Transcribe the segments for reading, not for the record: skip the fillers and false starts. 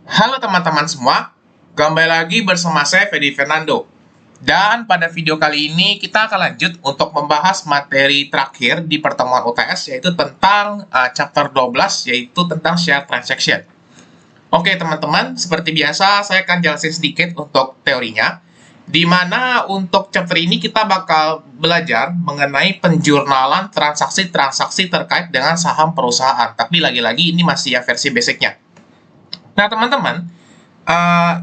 Halo teman-teman semua, kembali lagi bersama saya Fedi Fernando. Dan pada video kali ini kita akan lanjut untuk membahas materi terakhir di pertemuan UTS, yaitu tentang chapter 12, yaitu tentang share transaction. Oke teman-teman, seperti biasa saya akan jelasin sedikit untuk teorinya, di mana untuk chapter ini kita bakal belajar mengenai penjurnalan transaksi-transaksi terkait dengan saham perusahaan. Tapi lagi-lagi ini masih ya versi basicnya. Nah teman-teman,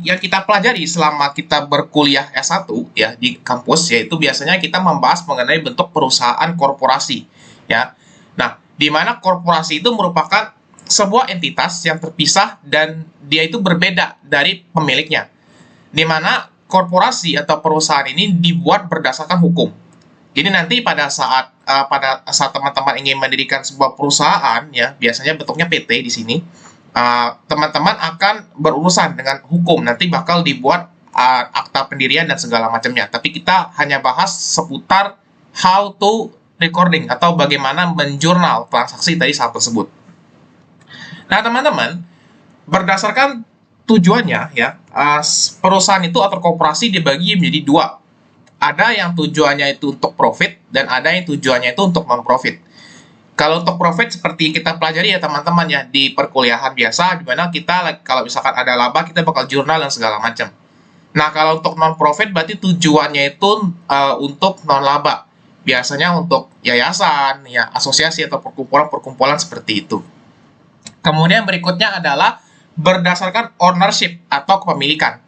yang kita pelajari selama kita berkuliah S1 ya di kampus, yaitu biasanya kita membahas mengenai bentuk perusahaan korporasi ya. Nah, di mana korporasi itu merupakan sebuah entitas yang terpisah dan dia itu berbeda dari pemiliknya. Di mana korporasi atau perusahaan ini dibuat berdasarkan hukum. Jadi nanti pada saat teman-teman ingin mendirikan sebuah perusahaan ya, biasanya bentuknya PT di sini. Teman-teman akan berurusan dengan hukum, nanti bakal dibuat akta pendirian dan segala macamnya. Tapi kita hanya bahas seputar how to recording atau bagaimana menjurnal transaksi tadi saham tersebut. Nah, teman-teman, berdasarkan tujuannya ya, perusahaan itu atau korporasi dibagi menjadi dua. Ada yang tujuannya itu untuk profit dan ada yang tujuannya itu untuk non-profit. Kalau untuk profit seperti kita pelajari ya teman-teman ya di perkuliahan biasa, di mana kita kalau misalkan ada laba kita bakal jurnal dan segala macam. Nah, kalau untuk non profit berarti tujuannya itu untuk non laba. Biasanya untuk yayasan, ya asosiasi atau perkumpulan-perkumpulan seperti itu. Kemudian berikutnya adalah berdasarkan ownership atau kepemilikan.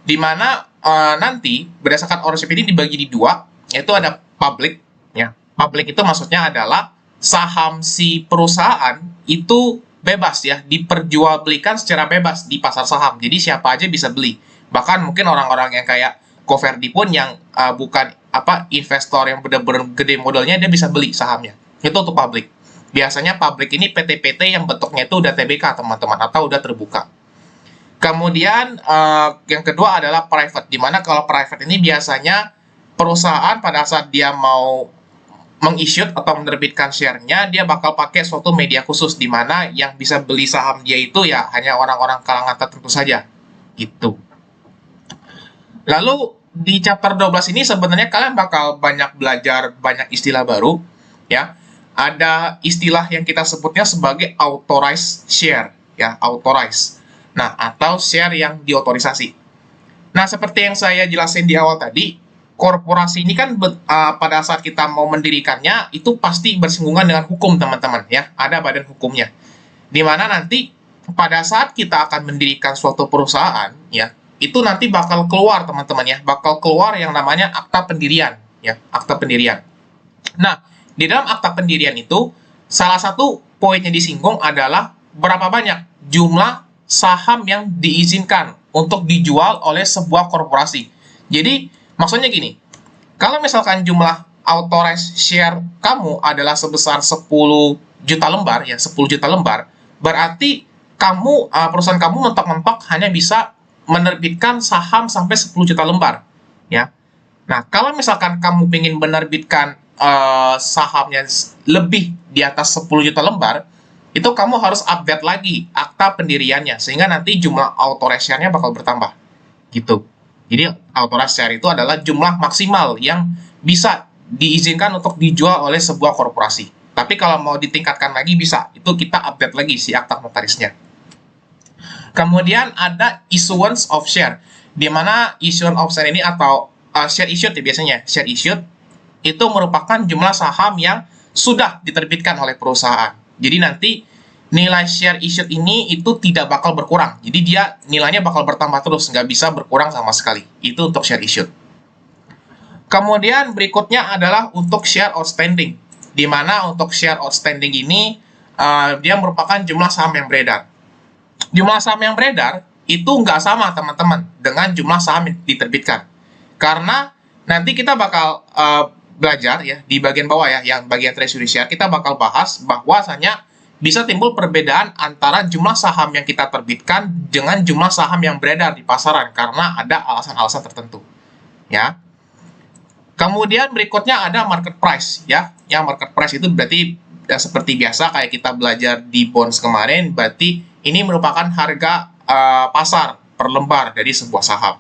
Di mana nanti berdasarkan ownership ini dibagi di dua, yaitu ada public ya. Public itu maksudnya adalah saham si perusahaan itu bebas ya, diperjualbelikan secara bebas di pasar saham. Jadi siapa aja bisa beli. Bahkan mungkin orang-orang yang kayak Koverdi pun yang bukan investor yang benar-benar gede modalnya dia bisa beli sahamnya. Itu untuk publik. Biasanya publik ini PT-PT yang bentuknya itu udah TBK teman-teman atau udah terbuka. Kemudian yang kedua adalah private, dimana kalau private ini biasanya perusahaan pada saat dia mau meng-issue atau menerbitkan share-nya, dia bakal pakai suatu media khusus di mana yang bisa beli saham dia itu ya hanya orang-orang kalangan tertentu saja. Gitu. Lalu di chapter 12 ini sebenarnya kalian bakal banyak belajar banyak istilah baru ya. Ada istilah yang kita sebutnya sebagai authorized share ya, authorized. Nah, atau share yang diotorisasi. Nah, seperti yang saya jelasin di awal tadi, korporasi ini kan pada saat kita mau mendirikannya itu pasti bersinggungan dengan hukum teman-teman ya, ada badan hukumnya. Dimana nanti pada saat kita akan mendirikan suatu perusahaan ya, itu nanti bakal keluar teman-teman ya, bakal keluar yang namanya akta pendirian ya, akta pendirian. Nah, di dalam akta pendirian itu salah satu poin yang disinggung adalah berapa banyak jumlah saham yang diizinkan untuk dijual oleh sebuah korporasi. Jadi maksudnya gini, kalau misalkan jumlah authorized share kamu adalah sebesar 10 juta lembar, ya 10 juta lembar, berarti perusahaan kamu mentok-mentok hanya bisa menerbitkan saham sampai 10 juta lembar. Ya. Nah, kalau misalkan kamu ingin menerbitkan sahamnya lebih di atas 10 juta lembar, itu kamu harus update lagi akta pendiriannya, sehingga nanti jumlah authorized share-nya bakal bertambah. Gitu. Jadi authorized share itu adalah jumlah maksimal yang bisa diizinkan untuk dijual oleh sebuah korporasi. Tapi kalau mau ditingkatkan lagi bisa, itu kita update lagi si akta notarisnya. Kemudian ada issuance of share, di mana issuance of share ini atau share issued ya biasanya, share issued itu merupakan jumlah saham yang sudah diterbitkan oleh perusahaan. Jadi nanti nilai share issued ini itu tidak bakal berkurang. Jadi dia nilainya bakal bertambah terus, nggak bisa berkurang sama sekali. Itu untuk share issued. Kemudian berikutnya adalah untuk share outstanding. Di mana untuk share outstanding ini dia merupakan jumlah saham yang beredar. Jumlah saham yang beredar itu nggak sama teman-teman dengan jumlah saham yang diterbitkan. Karena nanti kita bakal belajar ya di bagian bawah ya, yang bagian treasury share, kita bakal bahas bahwasanya bisa timbul perbedaan antara jumlah saham yang kita terbitkan dengan jumlah saham yang beredar di pasaran karena ada alasan-alasan tertentu. Ya. Kemudian berikutnya ada market price ya. Yang market price itu berarti ya, seperti biasa kayak kita belajar di bonds kemarin, berarti ini merupakan harga pasar per lembar dari sebuah saham.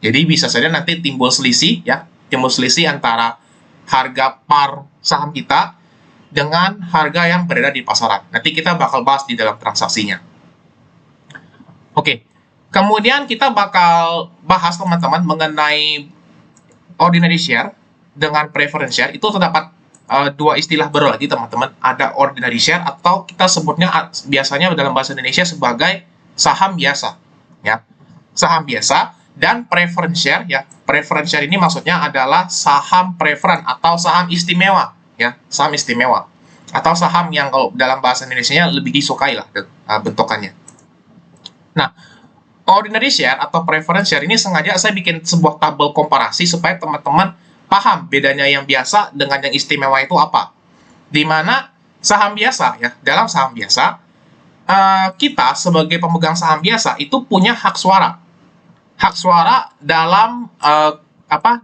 Jadi bisa saja nanti timbul selisih ya, timbul selisih antara harga par saham kita dengan harga yang beredar di pasaran. Nanti kita bakal bahas di dalam transaksinya. Oke, kemudian kita bakal bahas teman-teman mengenai ordinary share dengan preference share. Itu terdapat dua istilah baru lagi teman-teman. Ada ordinary share atau kita sebutnya biasanya dalam bahasa Indonesia sebagai saham biasa, ya, saham biasa. Dan preference share, ya, preference share ini maksudnya adalah saham preferen atau saham istimewa, ya, saham istimewa atau saham yang kalau dalam bahasa Indonesia lebih disukai lah bentukannya. Nah, ordinary share atau preference share ini sengaja saya bikin sebuah tabel komparasi supaya teman-teman paham bedanya yang biasa dengan yang istimewa itu apa. Dimana saham biasa, ya, dalam saham biasa, kita sebagai pemegang saham biasa itu punya hak suara. Hak suara dalam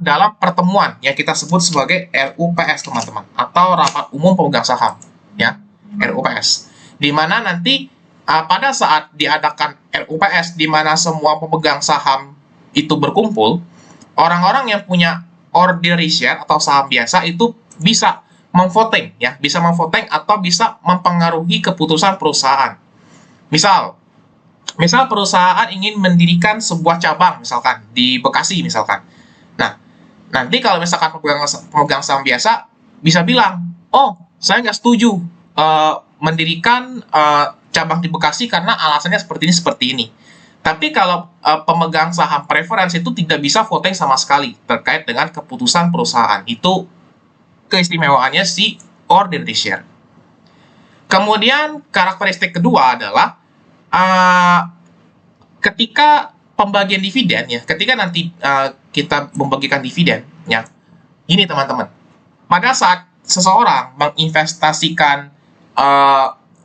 dalam pertemuan yang kita sebut sebagai RUPS, teman-teman, atau rapat umum pemegang saham, ya, RUPS. Di mana nanti pada saat diadakan RUPS di mana semua pemegang saham itu berkumpul, orang-orang yang punya ordinary share atau saham biasa itu bisa memvoting, ya, bisa memvoting atau bisa mempengaruhi keputusan perusahaan. Misal perusahaan ingin mendirikan sebuah cabang, misalkan di Bekasi, misalkan. Nah, nanti kalau misalkan pemegang saham biasa bisa bilang, oh, saya nggak setuju mendirikan cabang di Bekasi karena alasannya seperti ini. Tapi kalau pemegang saham preference itu tidak bisa voting sama sekali terkait dengan keputusan perusahaan. Itu keistimewaannya si ordinary share. Kemudian karakteristik kedua adalah ketika pembagian dividen, ya, ketika nanti kita membagikan dividen, ya, ini teman-teman, pada saat seseorang menginvestasikan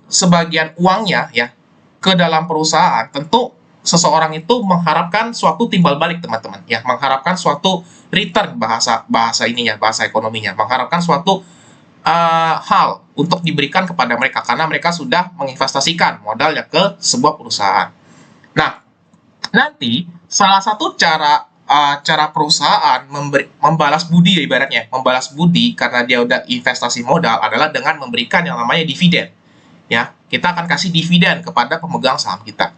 sebagian uangnya, ya, ke dalam perusahaan, tentu seseorang itu mengharapkan suatu timbal balik, teman-teman, ya, mengharapkan suatu return, bahasa ininya, bahasa ekonominya, mengharapkan suatu hal untuk diberikan kepada mereka karena mereka sudah menginvestasikan modalnya ke sebuah perusahaan. Nah, nanti salah satu cara perusahaan membalas budi, ya, ibaratnya membalas budi karena dia udah investasi modal adalah dengan memberikan yang namanya dividen, ya, kita akan kasih dividen kepada pemegang saham kita.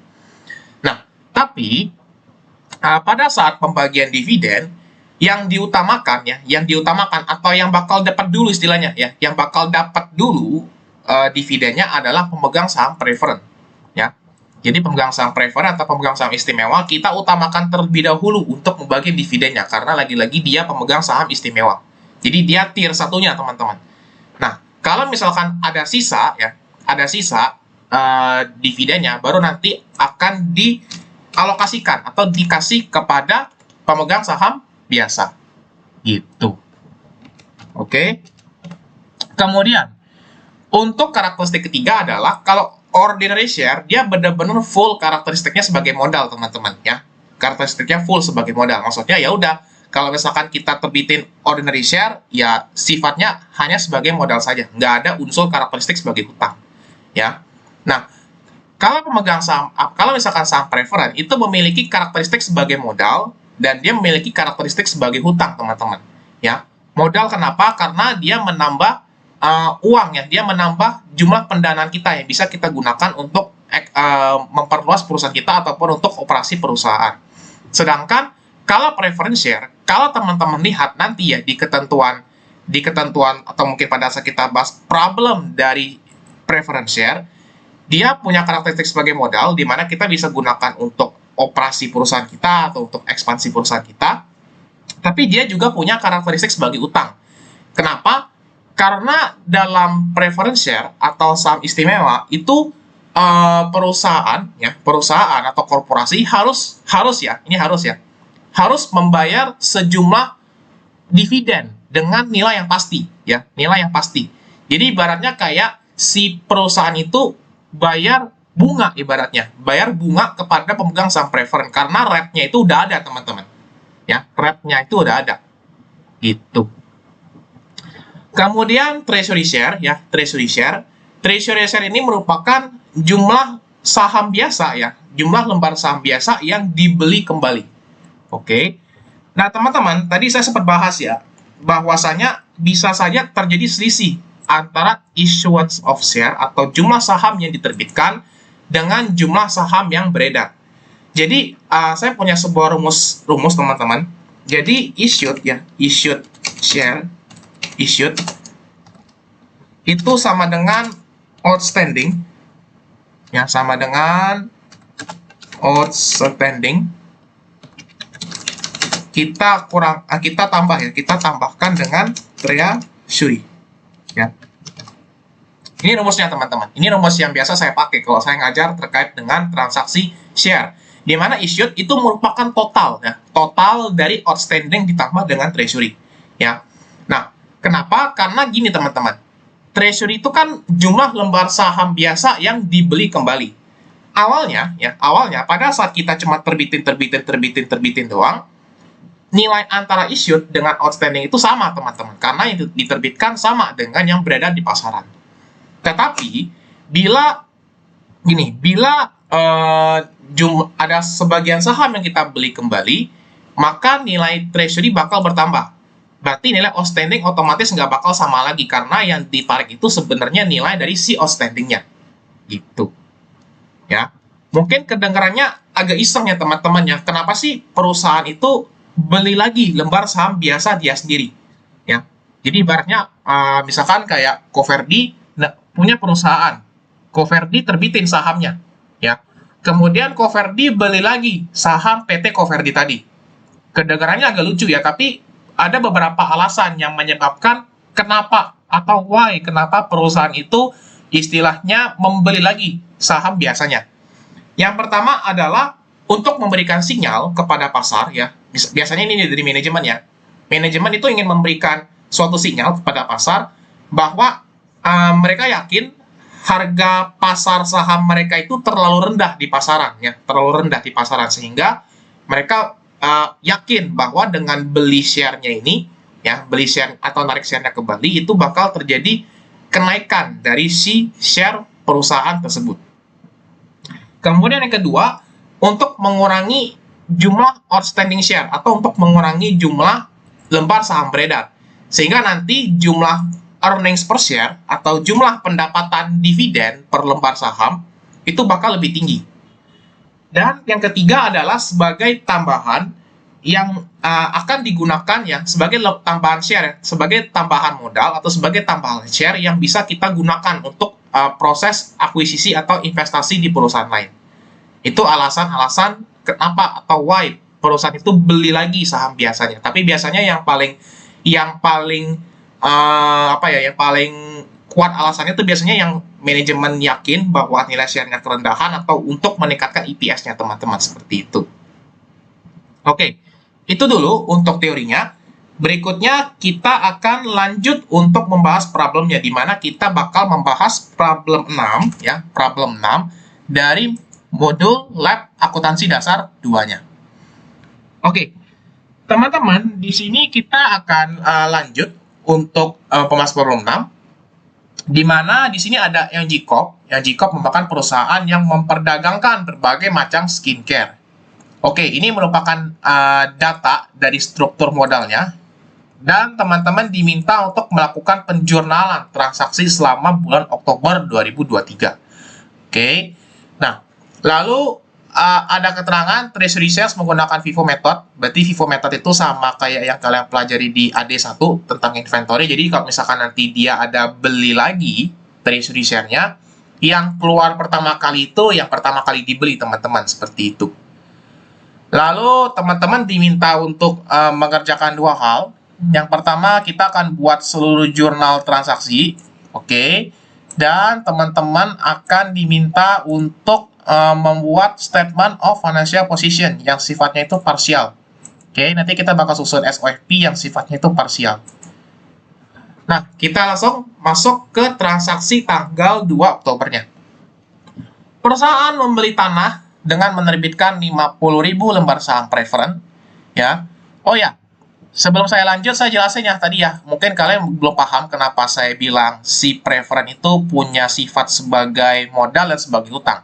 Nah, tapi pada saat pembagian dividen yang diutamakan, ya, yang diutamakan atau yang bakal dapat dulu istilahnya, ya, yang bakal dapat dulu dividennya adalah pemegang saham preferen, ya. Jadi pemegang saham preferen atau pemegang saham istimewa kita utamakan terlebih dahulu untuk membagi dividennya karena lagi-lagi dia pemegang saham istimewa. Jadi dia tier satunya, teman-teman. Nah, kalau misalkan ada sisa, ya, ada sisa dividennya baru nanti akan dialokasikan atau dikasih kepada pemegang saham biasa, gitu. Oke. Kemudian untuk karakteristik ketiga adalah kalau ordinary share dia benar-benar full karakteristiknya sebagai modal, teman-teman, ya. Karakteristiknya full sebagai modal. Maksudnya ya udah, kalau misalkan kita terbitin ordinary share, ya sifatnya hanya sebagai modal saja, nggak ada unsur karakteristik sebagai hutang, ya. Nah, kalau pemegang saham, kalau misalkan saham preferen itu memiliki karakteristik sebagai modal dan dia memiliki karakteristik sebagai hutang, teman-teman, ya. Modal kenapa? Karena dia menambah uang, ya, dia menambah jumlah pendanaan kita yang bisa kita gunakan untuk memperluas perusahaan kita ataupun untuk operasi perusahaan. Sedangkan kalau preference share, kalau teman-teman lihat nanti, ya, di ketentuan atau mungkin pada saat kita bahas problem dari preference share, dia punya karakteristik sebagai modal di mana kita bisa gunakan untuk operasi perusahaan kita atau untuk ekspansi perusahaan kita, tapi dia juga punya karakteristik sebagai utang. Kenapa? Karena dalam preference share atau saham istimewa itu perusahaan atau korporasi harus membayar sejumlah dividen dengan nilai yang pasti, ya, nilai yang pasti. Jadi ibaratnya kayak si perusahaan itu bayar bunga, ibaratnya bayar bunga kepada pemegang saham preferen karena rate-nya itu udah ada, teman-teman, ya, rate-nya itu udah ada, gitu. Kemudian treasury share, ya, treasury share ini merupakan jumlah saham biasa, ya, jumlah lembar saham biasa yang dibeli kembali. Oke. Nah, teman-teman, tadi saya sempat bahas ya, bahwasanya bisa saja terjadi selisih antara issuance of share atau jumlah saham yang diterbitkan dengan jumlah saham yang beredar. Jadi, saya punya sebuah rumus teman-teman. Jadi, issued share, issued, itu sama dengan outstanding, ya, sama dengan outstanding. Kita tambahkan dengan treasury, ya. Ini rumusnya teman-teman. Ini rumus yang biasa saya pakai kalau saya ngajar terkait dengan transaksi share. Di mana issued itu merupakan total, ya, total dari outstanding ditambah dengan treasury, ya. Nah, kenapa? Karena gini teman-teman, treasury itu kan jumlah lembar saham biasa yang dibeli kembali. Awalnya pada saat kita cuma terbitin doang, nilai antara issued dengan outstanding itu sama teman-teman, karena yang diterbitkan sama dengan yang beredar di pasaran. Tetapi bila ada sebagian saham yang kita beli kembali, maka nilai treasury bakal bertambah. Berarti nilai outstanding otomatis nggak bakal sama lagi, karena yang ditarik itu sebenarnya nilai dari si outstandingnya. Gitu. Ya. Mungkin kedengarannya agak iseng ya teman-teman ya. Kenapa sih perusahaan itu beli lagi lembar saham biasa dia sendiri? Ya. Jadi ibaratnya misalkan kayak Coverdi punya perusahaan. Coverdi terbitin sahamnya. Ya. Kemudian Coverdi beli lagi saham PT Coverdi tadi. Kedengarannya agak lucu ya, tapi ada beberapa alasan yang menyebabkan kenapa atau kenapa perusahaan itu istilahnya membeli lagi saham biasanya. Yang pertama adalah untuk memberikan sinyal kepada pasar, ya. Biasanya ini dari manajemen ya. Manajemen itu ingin memberikan suatu sinyal kepada pasar bahwa mereka yakin harga pasar saham mereka itu terlalu rendah di pasaran, ya, terlalu rendah di pasaran, sehingga mereka yakin bahwa dengan beli share-nya ini, ya, beli share atau narik share-nya kembali, itu bakal terjadi kenaikan dari si share perusahaan tersebut. Kemudian yang kedua, untuk mengurangi jumlah outstanding share atau untuk mengurangi jumlah lembar saham beredar, sehingga nanti jumlah earnings per share atau jumlah pendapatan dividen per lembar saham itu bakal lebih tinggi. Dan yang ketiga adalah sebagai tambahan yang akan digunakan ya sebagai tambahan share, sebagai tambahan modal atau sebagai tambahan share yang bisa kita gunakan untuk proses akuisisi atau investasi di perusahaan lain. Itu alasan-alasan kenapa atau why perusahaan itu beli lagi saham biasanya. Tapi biasanya yang paling kuat alasannya itu biasanya yang manajemen yakin bahwa nilai share-nya kerendahan atau untuk meningkatkan EPS-nya teman-teman, seperti itu. Oke, itu dulu untuk teorinya. Berikutnya kita akan lanjut untuk membahas problemnya, di mana kita bakal membahas problem 6 ya, problem 6 dari modul lab akuntansi dasar 2-nya. Oke. Teman-teman, di sini kita akan lanjut untuk pembahasan problem 6, di mana di sini ada Yang Corp merupakan perusahaan yang memperdagangkan berbagai macam skincare. Oke, ini merupakan data dari struktur modalnya, dan teman-teman diminta untuk melakukan penjurnalan transaksi selama bulan Oktober 2023. Oke, nah, lalu ada keterangan treasury sales menggunakan FIFO method. Berarti FIFO method itu sama kayak yang kalian pelajari di AD1 tentang inventory. Jadi kalau misalkan nanti dia ada beli lagi treasury share-nya, yang keluar pertama kali itu yang pertama kali dibeli teman-teman, seperti itu. Lalu teman-teman diminta untuk mengerjakan dua hal. Yang pertama, kita akan buat seluruh jurnal transaksi. Oke. Dan teman-teman akan diminta untuk membuat statement of financial position yang sifatnya itu parsial. Oke, nanti kita bakal susun SOFP yang sifatnya itu parsial. Nah, kita langsung masuk ke transaksi tanggal 2 Oktobernya. Perusahaan membeli tanah dengan menerbitkan 50.000 lembar saham preferen, ya. Oh ya, sebelum saya lanjut, saya jelasin ya tadi ya. Mungkin kalian belum paham kenapa saya bilang si preferen itu punya sifat sebagai modal dan sebagai utang.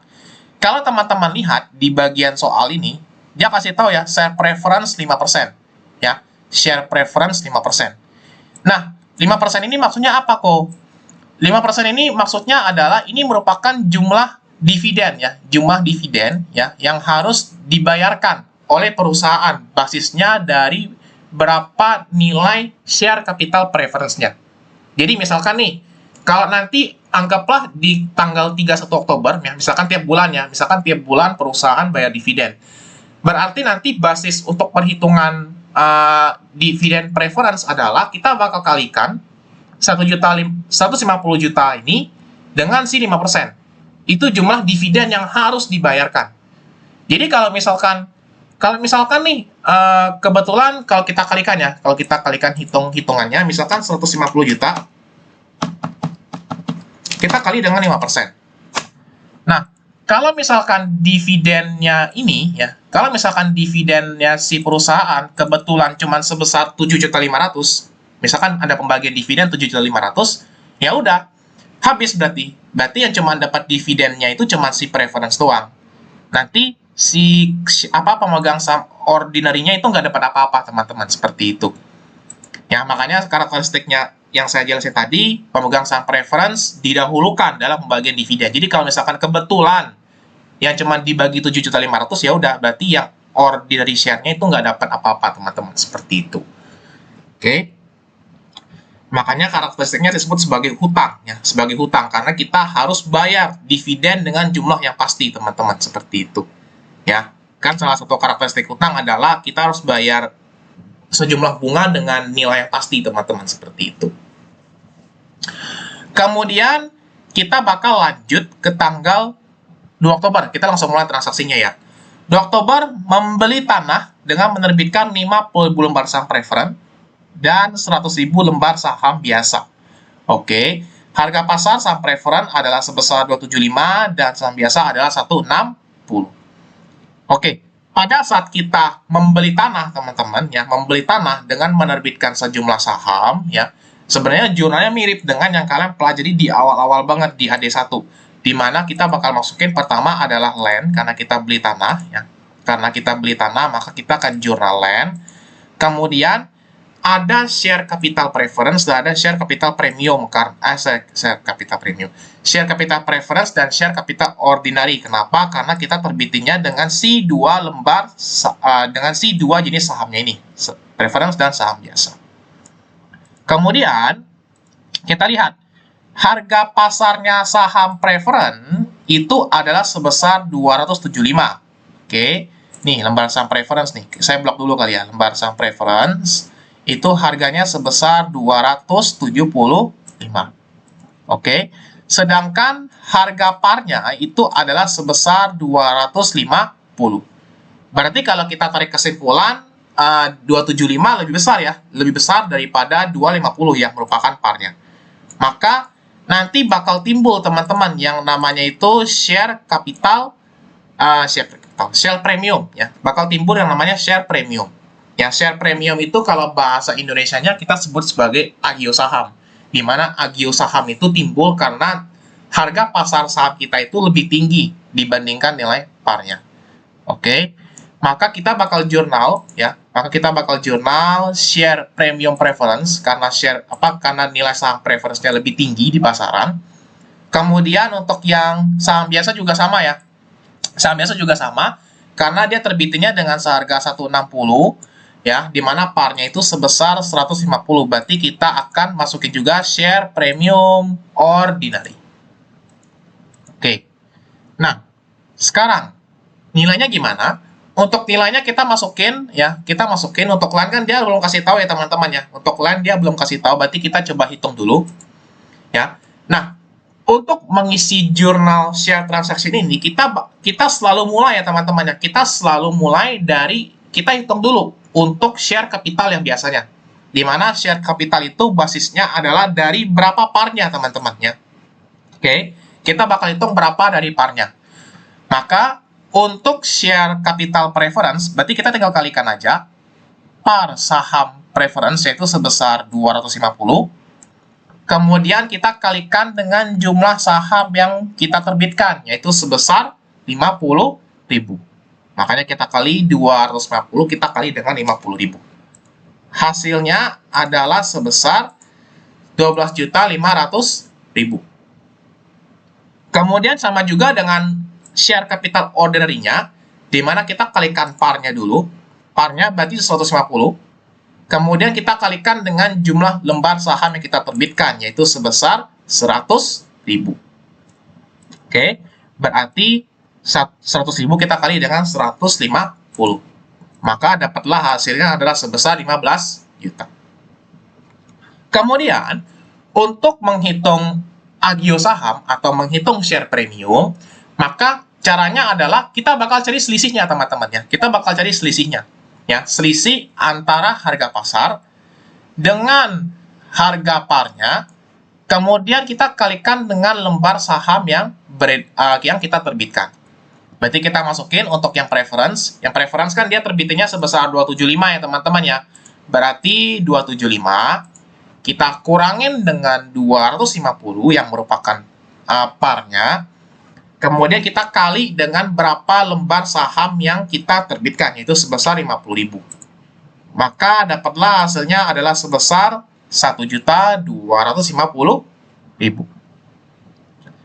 Kalau teman-teman lihat di bagian soal ini, dia kasih tahu ya, share preference 5%. Ya, share preference 5%. Nah, 5% ini maksudnya apa kok? 5% ini maksudnya adalah ini merupakan jumlah dividen ya, jumlah dividen ya yang harus dibayarkan oleh perusahaan basisnya dari berapa nilai share capital preference-nya. Jadi misalkan nih, kalau nanti anggaplah di tanggal 31 Oktober ya, misalkan tiap bulan ya, misalkan tiap bulan perusahaan bayar dividen. Berarti nanti basis untuk perhitungan dividen preference adalah kita bakal kalikan 150 juta ini dengan si 5%. Itu jumlah dividen yang harus dibayarkan. Jadi kalau misalkan nih kebetulan kalau kita kalikan ya, kalau kita kalikan hitungannya, misalkan 150 juta kita kali dengan 5%. Nah, kalau misalkan dividennya ini ya, kalau misalkan dividennya si perusahaan kebetulan cuma sebesar 7.500.000, misalkan ada pembagian dividen 7.500.000, ya udah habis berarti. Berarti yang cuma dapat dividennya itu cuma si preference doang. Nanti si pemegang saham ordinary-nya itu nggak dapat apa-apa, teman-teman, seperti itu. Ya, makanya karakteristiknya yang saya jelasin tadi, pemegang saham preference didahulukan dalam pembagian dividen. Jadi kalau misalkan kebetulan yang cuma dibagi 7.500.000, ya udah berarti yang ordinary share-nya itu nggak dapat apa-apa, teman-teman, seperti itu. Oke. Makanya karakteristiknya disebut sebagai hutang ya, sebagai hutang karena kita harus bayar dividen dengan jumlah yang pasti, teman-teman, seperti itu. Ya, kan salah satu karakteristik hutang adalah kita harus bayar sejumlah bunga dengan nilai yang pasti, teman-teman, seperti itu. Kemudian kita bakal lanjut ke tanggal 2 Oktober. Kita langsung mulai transaksinya ya. 2 Oktober membeli tanah dengan menerbitkan 50.000 lembar saham preference dan 100.000 lembar saham biasa. Oke, harga pasar saham preference adalah sebesar 275 dan saham biasa adalah 160. Oke, pada saat kita membeli tanah, teman-teman ya, membeli tanah dengan menerbitkan sejumlah saham ya, sebenarnya jurnalnya mirip dengan yang kalian pelajari di awal-awal banget di AD1, di mana kita bakal masukin pertama adalah land karena kita beli tanah ya. Karena kita beli tanah, maka kita akan jurnal land. Kemudian ada share capital preference dan ada share capital premium share capital preference dan share capital ordinary. Kenapa? Karena kita terbitinnya dengan si dua lembar dengan si dua jenis sahamnya ini, preference dan saham biasa. Kemudian kita lihat harga pasarnya saham preference itu adalah sebesar 275. Oke, nih lembar saham preference nih. Saya blok dulu kali ya, lembar saham preference itu harganya sebesar 275. Oke. Sedangkan harga parnya itu adalah sebesar 250. Berarti kalau kita tarik kesimpulan 275 lebih besar ya, lebih besar daripada 250 yang merupakan parnya. Maka nanti bakal timbul, teman-teman, yang namanya itu share premium ya. Bakal timbul yang namanya share premium. Ya, share premium itu kalau bahasa Indonesianya kita sebut sebagai agio saham. Di mana agio saham itu timbul karena harga pasar saham kita itu lebih tinggi dibandingkan nilai parnya. Oke. Maka kita bakal jurnal ya. Maka kita bakal jurnal share premium preference karena karena nilai saham preference-nya lebih tinggi di pasaran. Kemudian untuk yang saham biasa juga sama ya. Saham biasa juga sama karena dia terbitinnya dengan seharga 160 ya, di mana parnya itu sebesar 150. Berarti kita akan masukin juga share premium ordinary. Oke. Nah, sekarang nilainya gimana? Untuk nilainya kita masukin ya, untuk land kan dia belum kasih tahu ya, teman-teman ya. Untuk land dia belum kasih tahu, berarti kita coba hitung dulu ya. Nah, untuk mengisi jurnal share transaction ini kita selalu mulai ya, teman-teman ya. Kita selalu mulai dari kita hitung dulu untuk share capital yang biasanya. Di mana share capital itu basisnya adalah dari berapa parnya, teman-teman ya. Oke, kita bakal hitung berapa dari parnya. Maka untuk share capital preference, berarti kita tinggal kalikan aja par saham preference, yaitu sebesar 250. Kemudian kita kalikan dengan jumlah saham yang kita terbitkan, yaitu sebesar 250.000. Makanya kita kali 250, kita kali dengan 50.000. Hasilnya adalah sebesar 12.500.000. Kemudian sama juga dengan share capital ordinary-nya, di mana kita kalikan par-nya dulu. Par-nya berarti 150. Kemudian kita kalikan dengan jumlah lembar saham yang kita terbitkan, yaitu sebesar 100.000. Oke, berarti 100.000 kita kali dengan 150. Maka dapatlah hasilnya adalah sebesar 15 juta. Kemudian, untuk menghitung agio saham atau menghitung share premium, maka caranya adalah kita bakal cari selisihnya, teman-teman ya. Kita bakal cari selisihnya. Ya, selisih antara harga pasar dengan harga parnya, kemudian kita kalikan dengan lembar saham yang kita terbitkan. Berarti kita masukin untuk yang preference. Yang preference kan dia terbitinnya sebesar 275 ya, teman-teman ya. Berarti 275 kita kurangin dengan 250 yang merupakan parnya. Kemudian kita kali dengan berapa lembar saham yang kita terbitkan, yaitu sebesar 50.000. Maka dapatlah hasilnya adalah sebesar 1.250.000.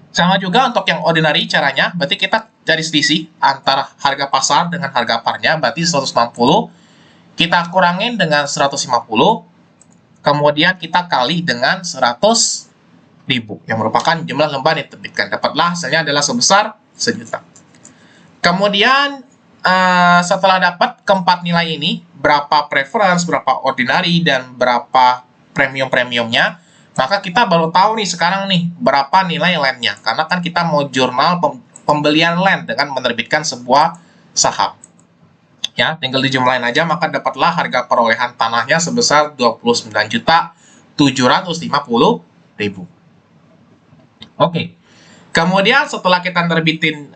Sama juga untuk yang ordinary caranya, berarti kita cari selisih antara harga pasar dengan harga parnya, berarti 160. Kita kurangin dengan 150, kemudian kita kali dengan 100.000 yang merupakan jumlah lembar yang diterbitkan. Dapatlah hasilnya adalah sebesar 1 juta. Kemudian setelah dapat keempat nilai ini, berapa preference, berapa ordinary, dan berapa premium-premiumnya, maka kita baru tahu nih sekarang nih berapa nilai land-nya. Karena kan kita mau jurnal pembelian land dengan menerbitkan sebuah saham. Ya, tinggal dijumlahin aja, maka dapatlah harga perolehan tanahnya sebesar 29.750.000. Oke. Kemudian setelah kita nerbitin,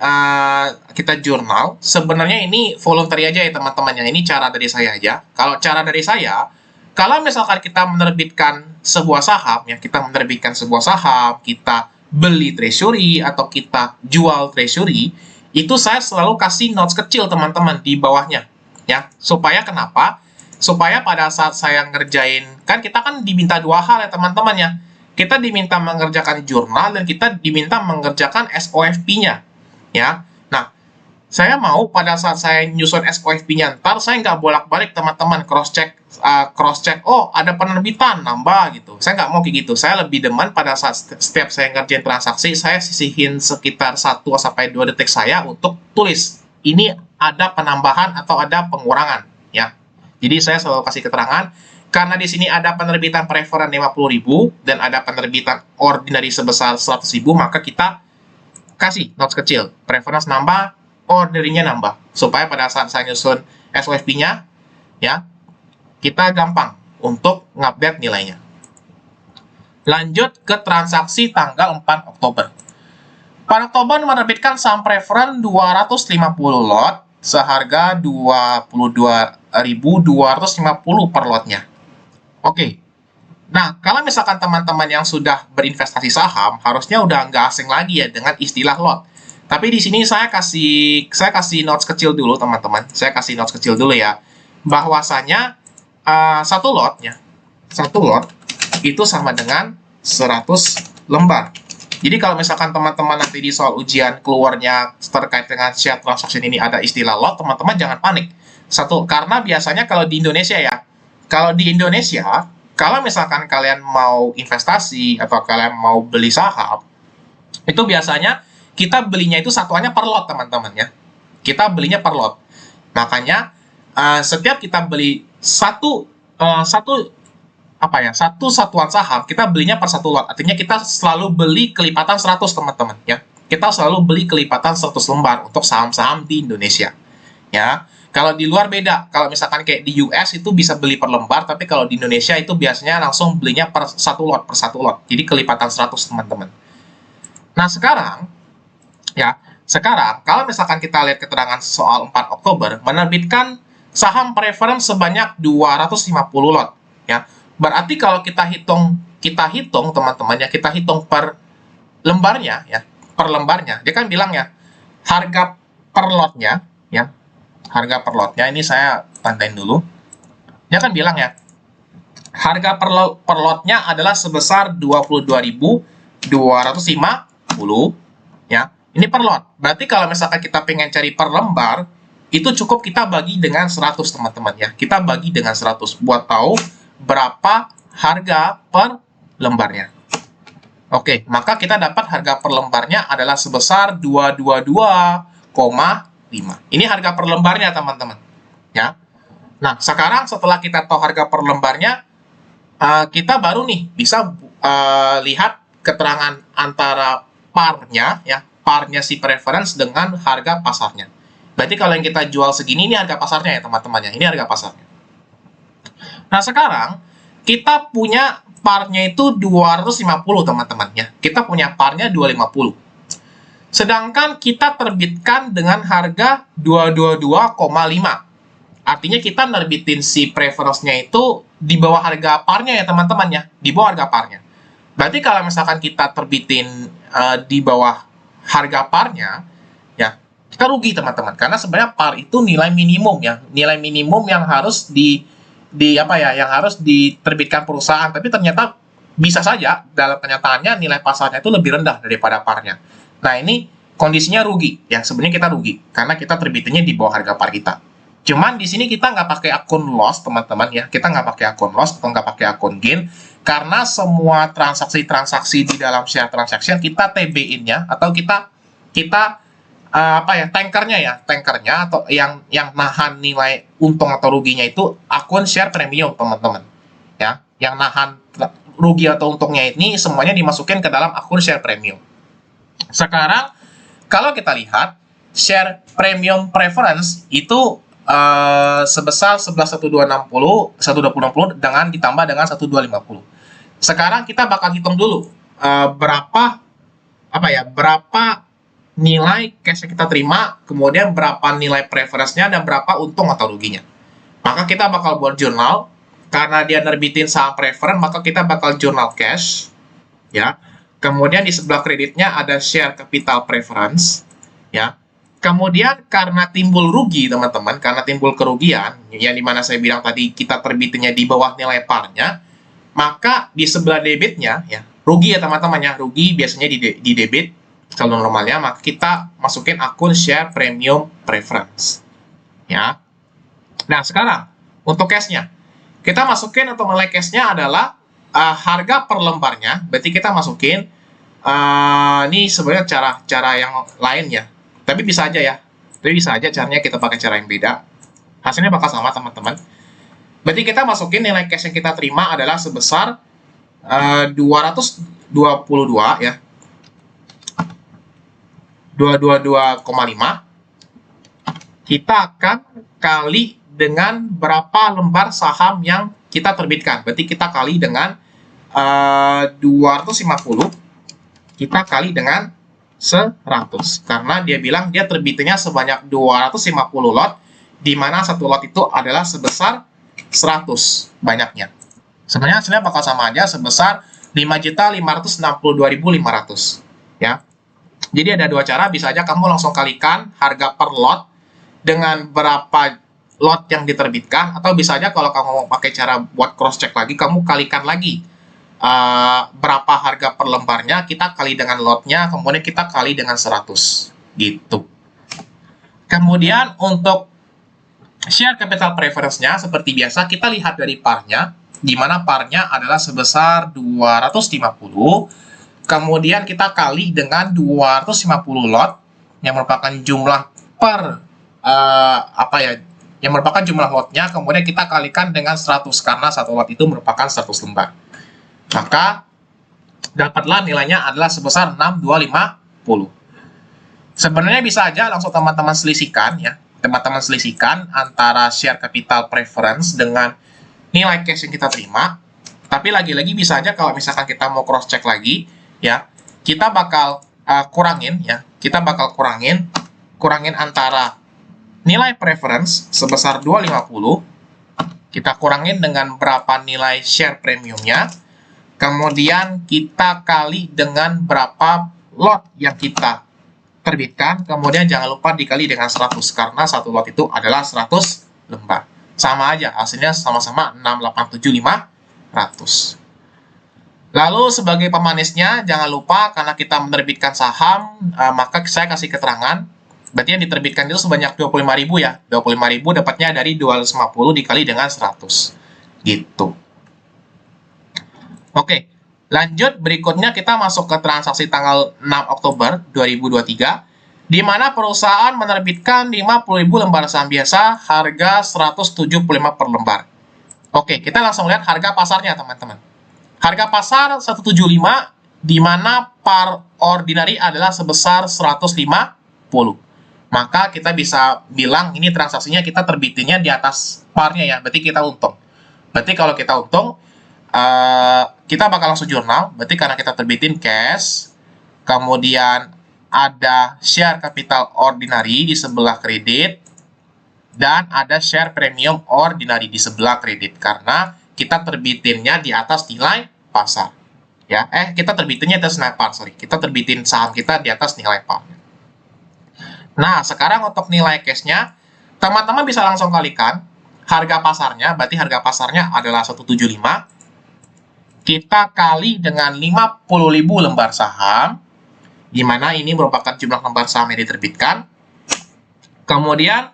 kita jurnal, sebenarnya ini voluntary aja ya teman-teman ya. Ini cara dari saya aja. Kalau cara dari saya, kalau misalkan kita menerbitkan sebuah saham, ya kita menerbitkan sebuah saham, kita beli treasury atau kita jual treasury, itu saya selalu kasih notes kecil teman-teman di bawahnya. Ya, supaya kenapa? Supaya pada saat saya ngerjain, kan kita kan diminta dua hal ya teman-teman ya. Kita diminta mengerjakan jurnal dan kita diminta mengerjakan SOFP-nya. Ya, nah saya mau pada saat saya nyusun SOFP-nya, ntar saya nggak bolak-balik teman-teman cross-check, oh ada penerbitan nambah gitu. Saya nggak mau kayak gitu. Saya lebih demen pada saat setiap saya ngerjain transaksi, saya sisihin sekitar 1-2 detik saya untuk tulis ini ada penambahan atau ada pengurangan ya. Jadi saya selalu kasih keterangan karena di sini ada penerbitan preferen 50.000 dan ada penerbitan ordinary sebesar 100.000, maka kita kasih notes kecil, preference nambah, ordinary-nya nambah, supaya pada saat saya nyusun SOFP-nya ya, kita gampang untuk ngupdate nilainya. Lanjut ke transaksi tanggal 4 Oktober. 4 Oktober menerbitkan saham preferen 250 lot seharga 22.250 per lotnya. Oke. Nah, kalau misalkan teman-teman yang sudah berinvestasi saham, harusnya udah nggak asing lagi ya dengan istilah lot. Tapi di sini saya kasih notes kecil dulu, teman-teman. Saya kasih notes kecil dulu ya. Bahwasanya satu lot itu sama dengan 100 lembar. Jadi kalau misalkan teman-teman nanti di soal ujian keluarnya terkait dengan share transaction ini ada istilah lot, teman-teman jangan panik. Karena biasanya kalau di Indonesia ya, kalau misalkan kalian mau investasi atau kalian mau beli saham, itu biasanya kita belinya itu satuannya per lot, teman-teman ya. Kita belinya per lot. Makanya setiap kita beli satu satuan saham, kita belinya per satu lot. Artinya kita selalu beli kelipatan 100, teman-teman ya. Kita selalu beli kelipatan 100 lembar untuk saham-saham di Indonesia. Ya. Kalau di luar beda. Kalau misalkan kayak di US itu bisa beli per lembar, tapi kalau di Indonesia itu biasanya langsung belinya per satu lot. Jadi kelipatan 100, teman-teman. Nah, sekarang kalau misalkan kita lihat keterangan soal 4 Oktober, menerbitkan saham preferen sebanyak 250 lot, ya. Berarti kalau kita hitung teman-teman ya, kita hitung per lembarnya ya, dia kan bilang ya, harga per lotnya, ya, harga per lotnya ini saya tandain dulu. Dia kan bilang ya, harga per lotnya adalah sebesar 22.250, ya. Ini per lot. Berarti kalau misalkan kita pengen cari per lembar, itu cukup kita bagi dengan 100, teman-teman, ya. Kita bagi dengan 100 buat tahu berapa harga per lembarnya. Oke, maka kita dapat harga per lembarnya adalah sebesar 222,5. Ini harga per lembarnya, teman-teman, ya. Nah, sekarang setelah kita tahu harga per lembarnya, kita baru nih bisa lihat keterangan antara parnya, ya, parnya si preference dengan harga pasarnya. Berarti kalau yang kita jual segini, ini harga pasarnya ya, teman-teman, ya. Ini harga pasarnya. Nah, sekarang kita punya parnya itu 250, teman-teman, ya. Kita punya parnya 250. Sedangkan kita terbitkan dengan harga 222,5. Artinya kita nerbitin si preference-nya itu di bawah harga parnya ya, teman-teman, ya. Di bawah harga parnya. Berarti kalau misalkan kita terbitin di bawah harga parnya, ya, kita rugi, teman-teman. Karena sebenarnya par itu nilai minimum, ya. Nilai minimum yang harus yang harus diterbitkan perusahaan, tapi ternyata bisa saja dalam kenyataannya nilai pasarnya itu lebih rendah daripada parnya. Nah, ini kondisinya rugi, ya. Sebenarnya kita rugi karena kita terbitinnya di bawah harga par kita. Cuman di sini kita nggak pakai akun loss, teman-teman, ya. Kita nggak pakai akun loss atau nggak pakai akun gain karena semua transaksi-transaksi di dalam share transaction kita TB-in-nya atau kita tankernya atau yang nahan nilai untung atau ruginya itu akun share premium, teman-teman, ya. Yang nahan rugi atau untungnya ini semuanya dimasukin ke dalam akun share premium. Sekarang kalau kita lihat share premium preference itu sebesar 11.1260 dengan ditambah dengan 1250. Sekarang kita bakal hitung dulu berapa nilai cash yang kita terima, kemudian berapa nilai preference-nya, dan berapa untung atau ruginya. Maka kita bakal buat jurnal, karena dia nerbitin saham preference, maka kita bakal jurnal cash, ya. Kemudian di sebelah kreditnya ada share capital preference, ya. Kemudian karena timbul rugi, teman-teman, karena timbul kerugian, yang dimana saya bilang tadi kita terbitinnya di bawah nilai parnya, maka di sebelah debitnya, ya, rugi ya, teman-teman, ya. Rugi biasanya di debit, kalau normalnya, maka kita masukin akun share premium preference, ya. Nah, sekarang untuk cashnya, kita masukin untuk nilai cashnya adalah harga per lembarnya. Berarti kita masukin ini sebenarnya cara yang lain, ya, tapi bisa aja, ya. Tapi bisa aja caranya kita pakai cara yang beda, hasilnya bakal sama, teman-teman. Berarti kita masukin nilai cash yang kita terima adalah sebesar 222, ya, 222,5. Kita akan kali dengan berapa lembar saham yang kita terbitkan. Berarti kita kali dengan 250, kita kali dengan 100. Karena dia bilang dia terbitnya sebanyak 250 lot, di mana satu lot itu adalah sebesar 100 banyaknya. Sebenarnya hasilnya bakal sama aja, sebesar 5.562.500, ya. Jadi ada dua cara, bisa aja kamu langsung kalikan harga per lot dengan berapa lot yang diterbitkan, atau bisa aja kalau kamu mau pakai cara buat cross check lagi, kamu kalikan lagi berapa harga per lembarnya, kita kali dengan lotnya, kemudian kita kali dengan 100, gitu. Kemudian untuk share capital preference-nya seperti biasa kita lihat dari parnya, di mana parnya adalah sebesar 250. Kemudian kita kali dengan 250 lot yang merupakan jumlah yang merupakan jumlah lotnya, kemudian kita kalikan dengan 100 karena satu lot itu merupakan 100 lembar. Maka dapatlah nilainya adalah sebesar 6.250. Sebenarnya bisa aja langsung teman-teman selisihkan, ya. Teman-teman selisihkan antara share capital preference dengan nilai cash yang kita terima. Tapi lagi-lagi bisa aja kalau misalkan kita mau cross check lagi, ya, kita bakal kurangin, ya. Kita bakal kurangin antara nilai preference sebesar 250, kita kurangin dengan berapa nilai share premiumnya, kemudian kita kali dengan berapa lot yang kita terbitkan, kemudian jangan lupa dikali dengan 100, karena satu lot itu adalah 100 lembar. Sama aja, hasilnya sama-sama 687.500. Lalu sebagai pemanisnya, jangan lupa karena kita menerbitkan saham, maka saya kasih keterangan, berarti yang diterbitkan itu sebanyak 25.000 ya. 25.000 dapatnya dari 250 dikali dengan 100. Gitu. Oke, lanjut berikutnya kita masuk ke transaksi tanggal 6 Oktober 2023, di mana perusahaan menerbitkan 50.000 lembar saham biasa, harga 175 per lembar. Oke, kita langsung lihat harga pasarnya, teman-teman. Harga pasar 175, di mana par ordinary adalah sebesar 150. Maka kita bisa bilang ini transaksinya kita terbitinnya di atas parnya ya, berarti kita untung. Berarti kalau kita untung, kita bakal langsung jurnal, berarti karena kita terbitin cash, kemudian ada share capital ordinary di sebelah kredit, dan ada share premium ordinary di sebelah kredit, karena kita terbitinnya di atas nilai pasar. Ya, kita terbitinnya di atas nilai par, sorry. Kita terbitin saham kita di atas nilai par. Nah, sekarang untuk nilai cashnya, teman-teman bisa langsung kalikan harga pasarnya, berarti harga pasarnya adalah 175. Kita kali dengan 50.000 lembar saham, di mana ini merupakan jumlah lembar saham yang diterbitkan. Kemudian,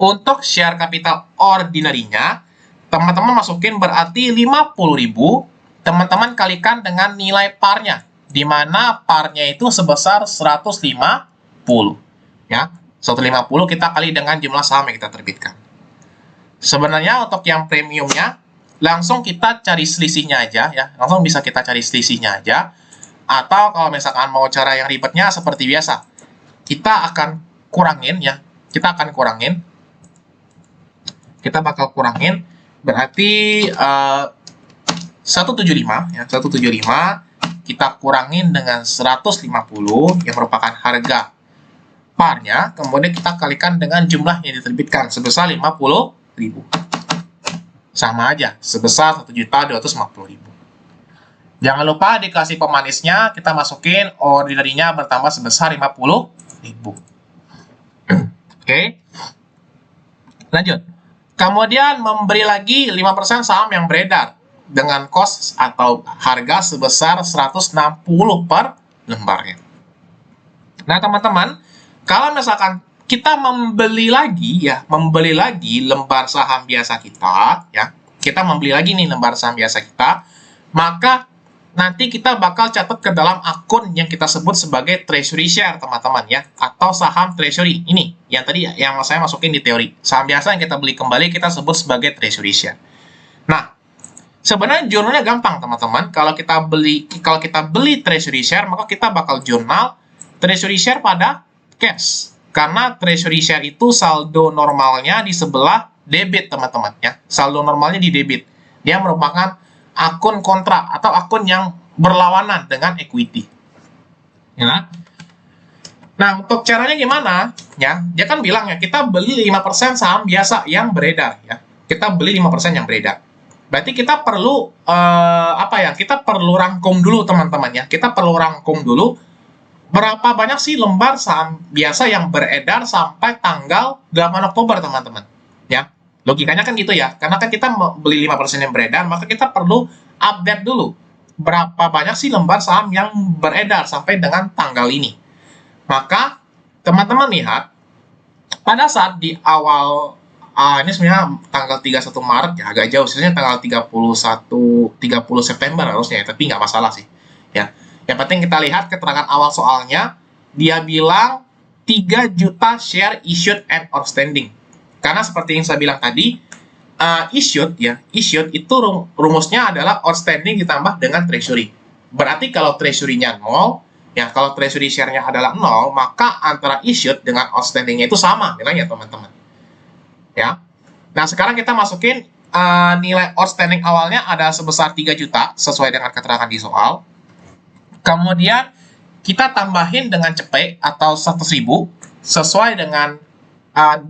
untuk share capital ordinary-nya, teman-teman masukin berarti 50.000, teman-teman kalikan dengan nilai parnya, di mana parnya itu sebesar 150. Ya, 150 kita kali dengan jumlah saham yang kita terbitkan. Sebenarnya untuk yang premiumnya, langsung kita cari selisihnya aja ya, langsung bisa kita cari selisihnya aja. Atau kalau misalkan mau cara yang ribetnya seperti biasa, kita akan kurangin ya, kita bakal kurangin, berarti 175 ya, 175 kita kurangin dengan 150 yang merupakan harga parnya, kemudian kita kalikan dengan jumlah yang diterbitkan sebesar 50.000. Sama aja, sebesar 1.250.000. Jangan lupa dikasih pemanisnya, kita masukin ordinary-nya bertambah sebesar 50.000. Oke. Lanjut. Kemudian memberi lagi 5% saham yang beredar dengan cost atau harga sebesar 160 per lembarnya. Nah, teman-teman, kalau misalkan kita membeli lagi lembar saham biasa kita, ya, kita membeli lagi nih lembar saham biasa kita, maka nanti kita bakal catat ke dalam akun yang kita sebut sebagai treasury share, teman-teman ya, atau saham treasury. Ini yang tadi yang saya masukin di teori. Saham biasa yang kita beli kembali kita sebut sebagai treasury share. Nah, sebenarnya jurnalnya gampang, teman-teman. Kalau kita beli treasury share, maka kita bakal jurnal treasury share pada cash. Karena treasury share itu saldo normalnya di sebelah debit, teman-teman ya. Saldo normalnya di debit. Dia merupakan akun kontra atau akun yang berlawanan dengan equity. Ya. Nah, untuk caranya gimana? Ya, dia kan bilang ya, kita beli 5% saham biasa yang beredar ya. Kita beli 5% yang beredar. Berarti kita perlu kita perlu rangkum dulu, teman-teman ya. Kita perlu rangkum dulu berapa banyak sih lembar saham biasa yang beredar sampai tanggal 8 Oktober, teman-teman. Ya, logikanya kan gitu ya. Karena kan kita beli 5% yang beredar, maka kita perlu update dulu. Berapa banyak sih lembar saham yang beredar sampai dengan tanggal ini. Maka, teman-teman lihat, pada saat di awal, ini sebenarnya tanggal 31 Maret ya, agak jauh. Sebenarnya tanggal 30 September harusnya ya, tapi nggak masalah sih. Ya. Yang penting kita lihat keterangan awal soalnya, dia bilang 3 juta share issued and outstanding. Karena seperti yang saya bilang tadi, issued itu rumusnya adalah outstanding ditambah dengan treasury. Berarti kalau treasury-nya 0, ya kalau treasury share-nya adalah 0, maka antara issued dengan outstanding-nya itu sama nilainya, teman-teman. Ya. Nah, sekarang kita masukin nilai outstanding awalnya ada sebesar 3 juta sesuai dengan keterangan di soal. Kemudian kita tambahin dengan cepet atau 100.000 sesuai dengan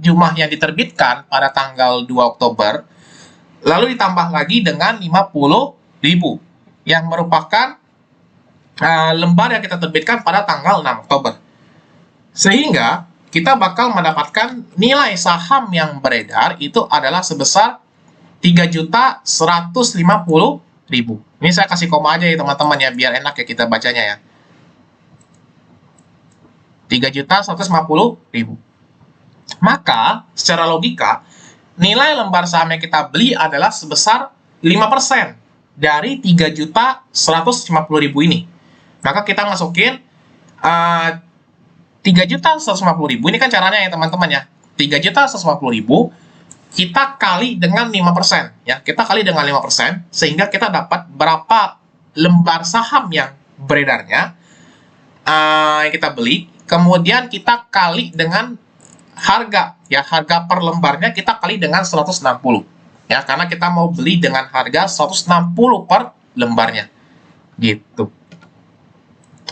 jumlah yang diterbitkan pada tanggal 2 Oktober. Lalu ditambah lagi dengan 50.000 yang merupakan lembar yang kita terbitkan pada tanggal 6 Oktober. Sehingga kita bakal mendapatkan nilai saham yang beredar itu adalah sebesar 3.150.000. Ini saya kasih koma aja ya teman-teman ya, biar enak ya kita bacanya ya. 3.150.000. Maka secara logika nilai lembar saham yang kita beli adalah sebesar 5% dari 3.150.000 ini. Maka kita masukin 3.150.000 ini kan caranya ya teman-teman ya. 3.150.000 kita kali dengan 5% ya. Kita kali dengan 5% sehingga kita dapat berapa lembar saham yang beredarnya yang kita beli. Kemudian kita kali dengan harga ya, harga per lembarnya kita kali dengan 160 ya, karena kita mau beli dengan harga 160 per lembarnya gitu.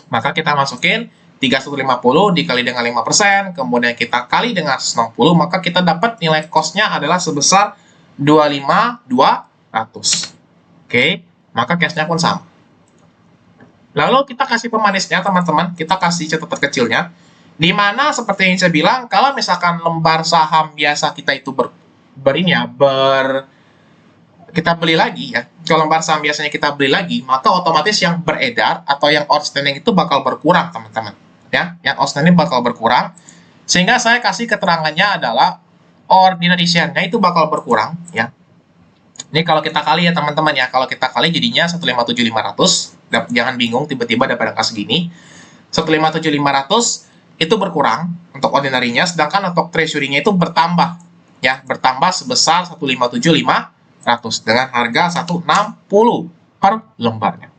Maka kita masukin 3.150 dikali dengan 5%, kemudian kita kali dengan 160, maka kita dapat nilai cost-nya adalah sebesar 25.200. Oke, maka cash-nya pun sama. Lalu kita kasih pemanisnya teman-teman, kita kasih catatan kecilnya, di mana seperti yang saya bilang, kalau misalkan lembar saham biasa kita itu kita beli lagi ya, kalau lembar saham biasanya kita beli lagi, maka otomatis yang beredar atau yang outstanding itu bakal berkurang teman-teman ya, yang outstanding bakal berkurang, sehingga saya kasih keterangannya adalah ordinary share-nya itu bakal berkurang ya. Ini kalau kita kali ya teman-teman ya, kalau kita kali jadinya 157.500, jangan bingung tiba-tiba dapat angka segini. 157.500 itu berkurang untuk ordinary-nya, sedangkan untuk treasury-nya itu bertambah ya, bertambah sebesar 157.500 dengan harga 160 per lembarnya.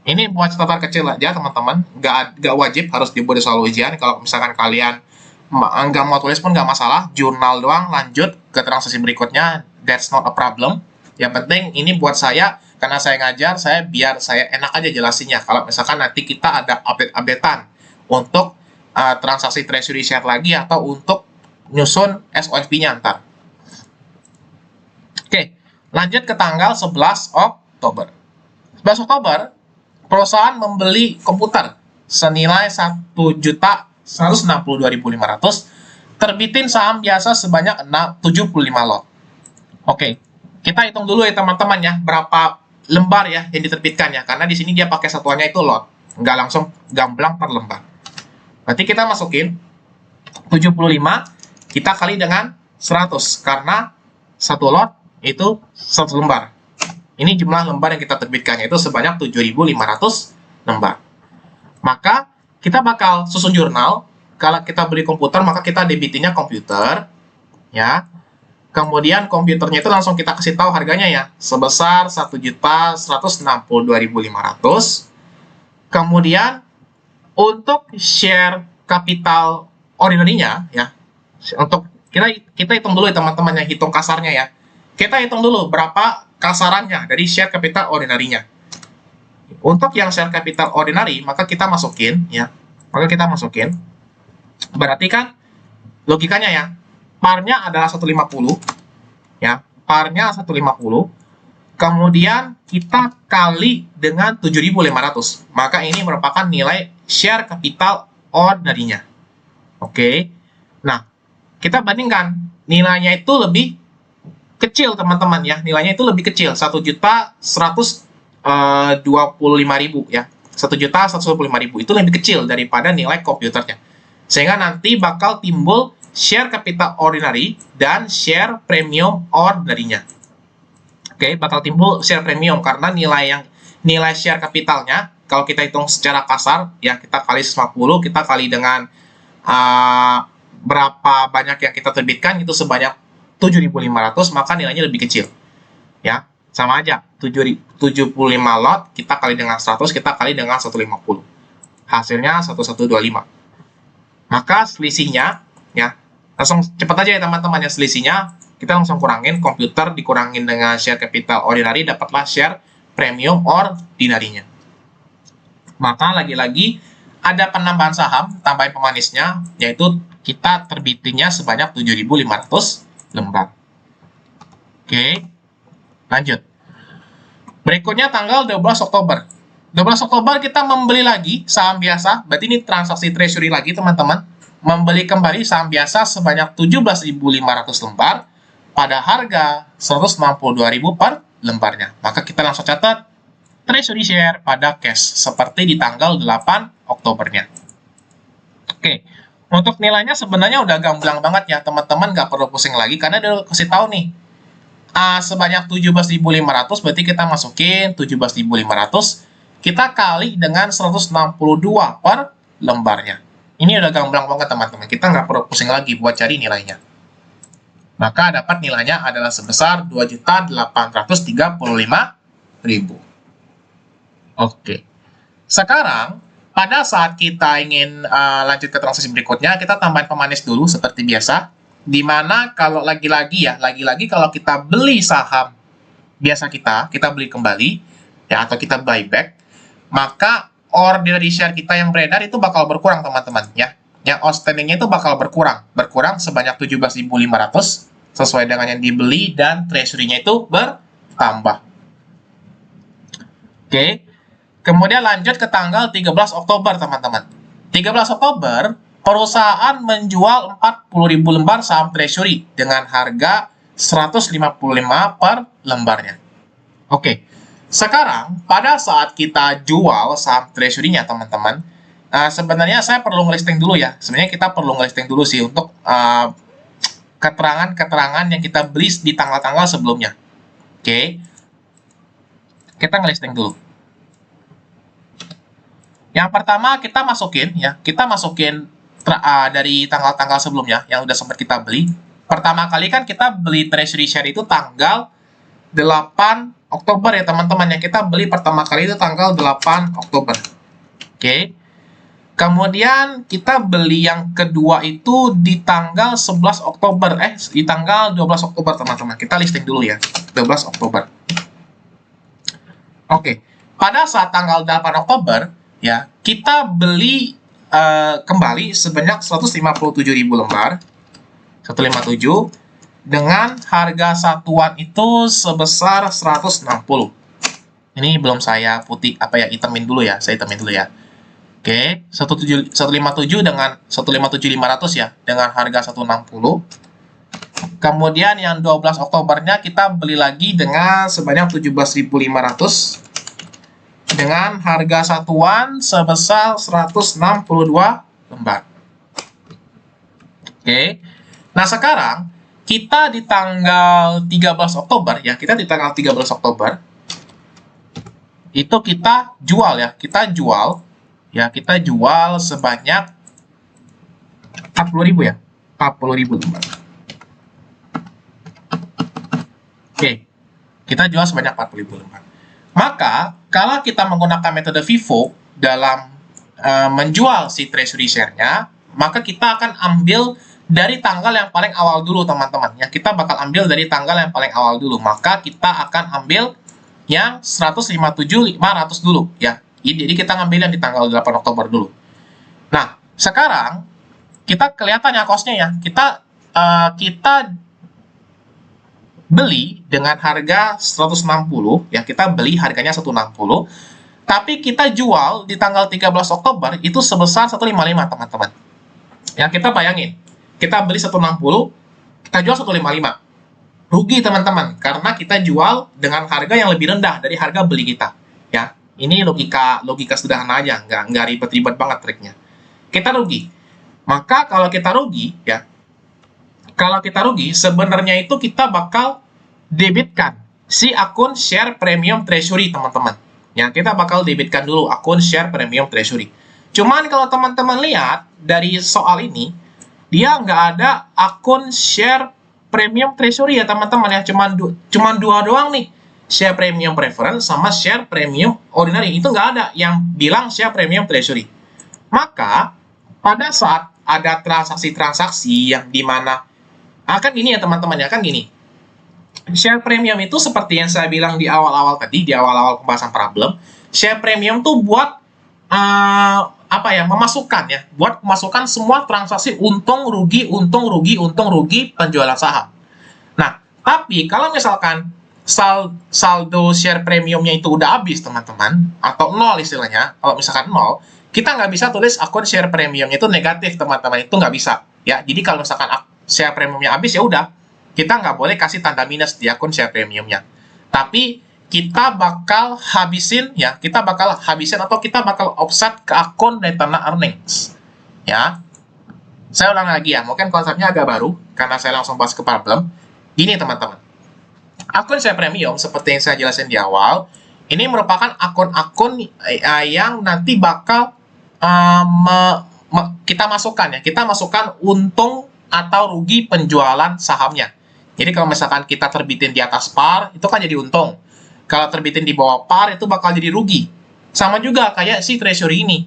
Ini buat catatan kecil aja teman-teman, nggak wajib harus dibuat di soal ujian. Kalau misalkan kalian nggak mau tulis pun nggak masalah, jurnal doang, lanjut ke transaksi berikutnya, that's not a problem. Yang penting ini buat saya, karena saya ngajar, biar saya enak aja jelasinnya. Kalau misalkan nanti kita ada update-updatean untuk transaksi treasury share lagi atau untuk nyusun SOFP-nya ntar. Oke, lanjut ke tanggal 11 Oktober. 11 Oktober, perusahaan membeli komputer senilai 1.162.500, terbitin saham biasa sebanyak 75 lot. Oke, kita hitung dulu ya teman-teman ya, berapa lembar ya yang diterbitkan ya, karena di sini dia pakai satuannya itu lot, nggak langsung gamblang per lembar. Berarti kita masukin 75, kita kali dengan 100, karena satu lot itu 1 lembar. Ini jumlah lembar yang kita terbitkan, yaitu sebanyak 7.500 lembar. Maka kita bakal susun jurnal. Kalau kita beli komputer, maka kita debitinnya komputer, ya. Kemudian komputernya itu langsung kita kasih tahu harganya ya, sebesar 1.162.500. Kemudian untuk share capital ordinary-nya ya, untuk kita hitung dulu ya teman-teman, yang hitung kasarnya ya. Kita hitung dulu berapa kasarannya dari share capital ordinary-nya. Untuk yang share capital ordinary, maka kita masukin ya. Maka kita masukin. Berarti kan logikanya ya, par-nya adalah 150 ya. Par-nya 150. Kemudian kita kali dengan 7.500. Maka ini merupakan nilai share capital ordinary-nya. Oke. Nah, kita bandingkan nilainya itu lebih kecil teman-teman ya, nilainya itu lebih kecil, 1.125.000 ya, 1.125.000 itu lebih kecil daripada nilai komputernya, sehingga nanti bakal timbul share capital ordinary dan share premium ordinary-nya. Oke, bakal timbul share premium karena nilai share capitalnya kalau kita hitung secara kasar ya, kita kali 50, kita kali dengan berapa banyak yang kita terbitkan itu sebanyak 7.500, maka nilainya lebih kecil ya, sama aja 75 lot kita kali dengan 100, kita kali dengan 150, hasilnya 1125. Maka selisihnya ya, langsung cepat aja ya teman-teman ya, selisihnya kita langsung kurangin komputer dikurangin dengan share capital ordinary, dapatlah share premium ordinary-nya. Maka lagi-lagi ada penambahan saham, tambahin pemanisnya, yaitu kita terbitinnya sebanyak 7.500 lembar. Oke, lanjut. Berikutnya tanggal 12 Oktober. 12 Oktober kita membeli lagi saham biasa, berarti ini transaksi treasury lagi teman-teman. membeli kembali saham biasa sebanyak 17.500 lembar pada harga 162.000 per lembarnya. Maka kita langsung catat treasury share pada cash seperti di tanggal 8 Oktobernya. Oke, untuk nilainya sebenarnya udah gamblang banget ya teman-teman, nggak perlu pusing lagi karena udah kasih tahu nih. Sebanyak 17.500 berarti kita masukin 17.500, kita kali dengan 162 per lembarnya. Ini udah gamblang banget teman-teman, kita nggak perlu pusing lagi buat cari nilainya. Maka dapat nilainya adalah sebesar 2.835.000. Oke. Sekarang, pada saat kita ingin lanjut ke transaksi berikutnya, kita tambahin pemanis dulu seperti biasa. Dimana kalau lagi-lagi kalau kita beli saham biasa kita beli kembali, ya, atau kita buyback, maka ordinary share kita yang beredar itu bakal berkurang teman-teman, ya. Yang outstandingnya itu bakal berkurang sebanyak 17.500 sesuai dengan yang dibeli dan treasury-nya itu bertambah. Oke. Kemudian lanjut ke tanggal 13 Oktober, teman-teman. 13 Oktober, perusahaan menjual 40.000 lembar saham treasury dengan harga 155 per lembarnya. Oke. Sekarang, pada saat kita jual saham treasury-nya, teman-teman, sebenarnya saya perlu ngelisting dulu ya. Sebenarnya kita perlu ngelisting dulu sih untuk keterangan-keterangan yang kita beli di tanggal-tanggal sebelumnya. Oke. Kita ngelisting dulu. Yang pertama kita masukin dari tanggal-tanggal sebelumnya yang udah sempat kita beli. Pertama kali kan kita beli treasury share itu tanggal 8 Oktober ya teman-teman. Yang kita beli pertama kali itu tanggal 8 Oktober. Oke. Kemudian kita beli yang kedua itu di tanggal 11 Oktober. Di tanggal 12 Oktober teman-teman. Kita listing dulu ya. 12 Oktober. Oke. Pada saat tanggal 8 Oktober, ya, kita beli kembali sebanyak 157.000 lembar. 157 dengan harga satuan itu sebesar 160. Ini belum saya hitamin dulu ya. Saya hitamin dulu ya. Oke, 157 dengan 157.500 ya, dengan harga 160. Kemudian yang 12 Oktobernya kita beli lagi dengan sebanyak 17.500 dengan harga satuan sebesar 162 lembar. Oke. Nah, sekarang kita di tanggal 13 Oktober ya, kita itu kita jual ya. Kita jual sebanyak 40.000 ya. 40.000 lembar. Oke. Kita jual sebanyak 40.000 lembar. Maka, kalau kita menggunakan metode FIFO dalam menjual si treasury share-nya, maka kita akan ambil dari tanggal yang paling awal dulu, teman-teman. Ya, kita bakal ambil dari tanggal yang paling awal dulu. Maka kita akan ambil yang 157.500 dulu, ya. Jadi kita ngambil yang di tanggal 8 Oktober dulu. Nah, sekarang kita kelihatan ya cost-nya ya. Kita beli dengan harga 160 ya, kita beli harganya 160. Tapi kita jual di tanggal 13 Oktober itu sebesar 155, teman-teman. Ya, kita bayangin. Kita beli 160, kita jual 155. Rugi, teman-teman, karena kita jual dengan harga yang lebih rendah dari harga beli kita. Ya. Ini logika sederhana aja, nggak ribet-ribet banget triknya. Kita rugi. Maka kalau kita rugi, ya, sebenarnya itu kita bakal debitkan si akun share premium treasury, teman-teman. Ya, kita bakal debitkan dulu akun share premium treasury. Cuman kalau teman-teman lihat dari soal ini, dia nggak ada akun share premium treasury ya, teman-teman ya. Cuman dua doang nih. Share premium preference sama share premium ordinary, itu nggak ada yang bilang share premium treasury. Maka pada saat ada transaksi-transaksi yang dimana akan gini ya teman-teman ya, kan gini, share premium itu seperti yang saya bilang di awal-awal tadi, di awal-awal pembahasan problem, share premium tuh buat memasukkan semua transaksi untung rugi penjualan saham. Nah, tapi kalau misalkan saldo share premiumnya itu udah habis, teman-teman, atau nol istilahnya, kalau misalkan nol, kita nggak bisa tulis akun share premiumnya itu negatif, teman-teman. Itu nggak bisa. Ya, jadi kalau misalkan share premiumnya habis, ya udah, kita nggak boleh kasih tanda minus di akun share premiumnya. Tapi kita bakal habisin, ya, atau kita bakal offset ke akun retained earnings. Ya, saya ulang lagi ya, mungkin konsepnya agak baru, karena saya langsung bahas ke problem. Gini, teman-teman. Akun share premium, seperti yang saya jelasin di awal, ini merupakan akun-akun yang nanti bakal kita masukkan, ya. Kita masukkan untung atau rugi penjualan sahamnya. Jadi kalau misalkan kita terbitin di atas par, itu kan jadi untung. Kalau terbitin di bawah par, itu bakal jadi rugi. Sama juga kayak si treasury ini.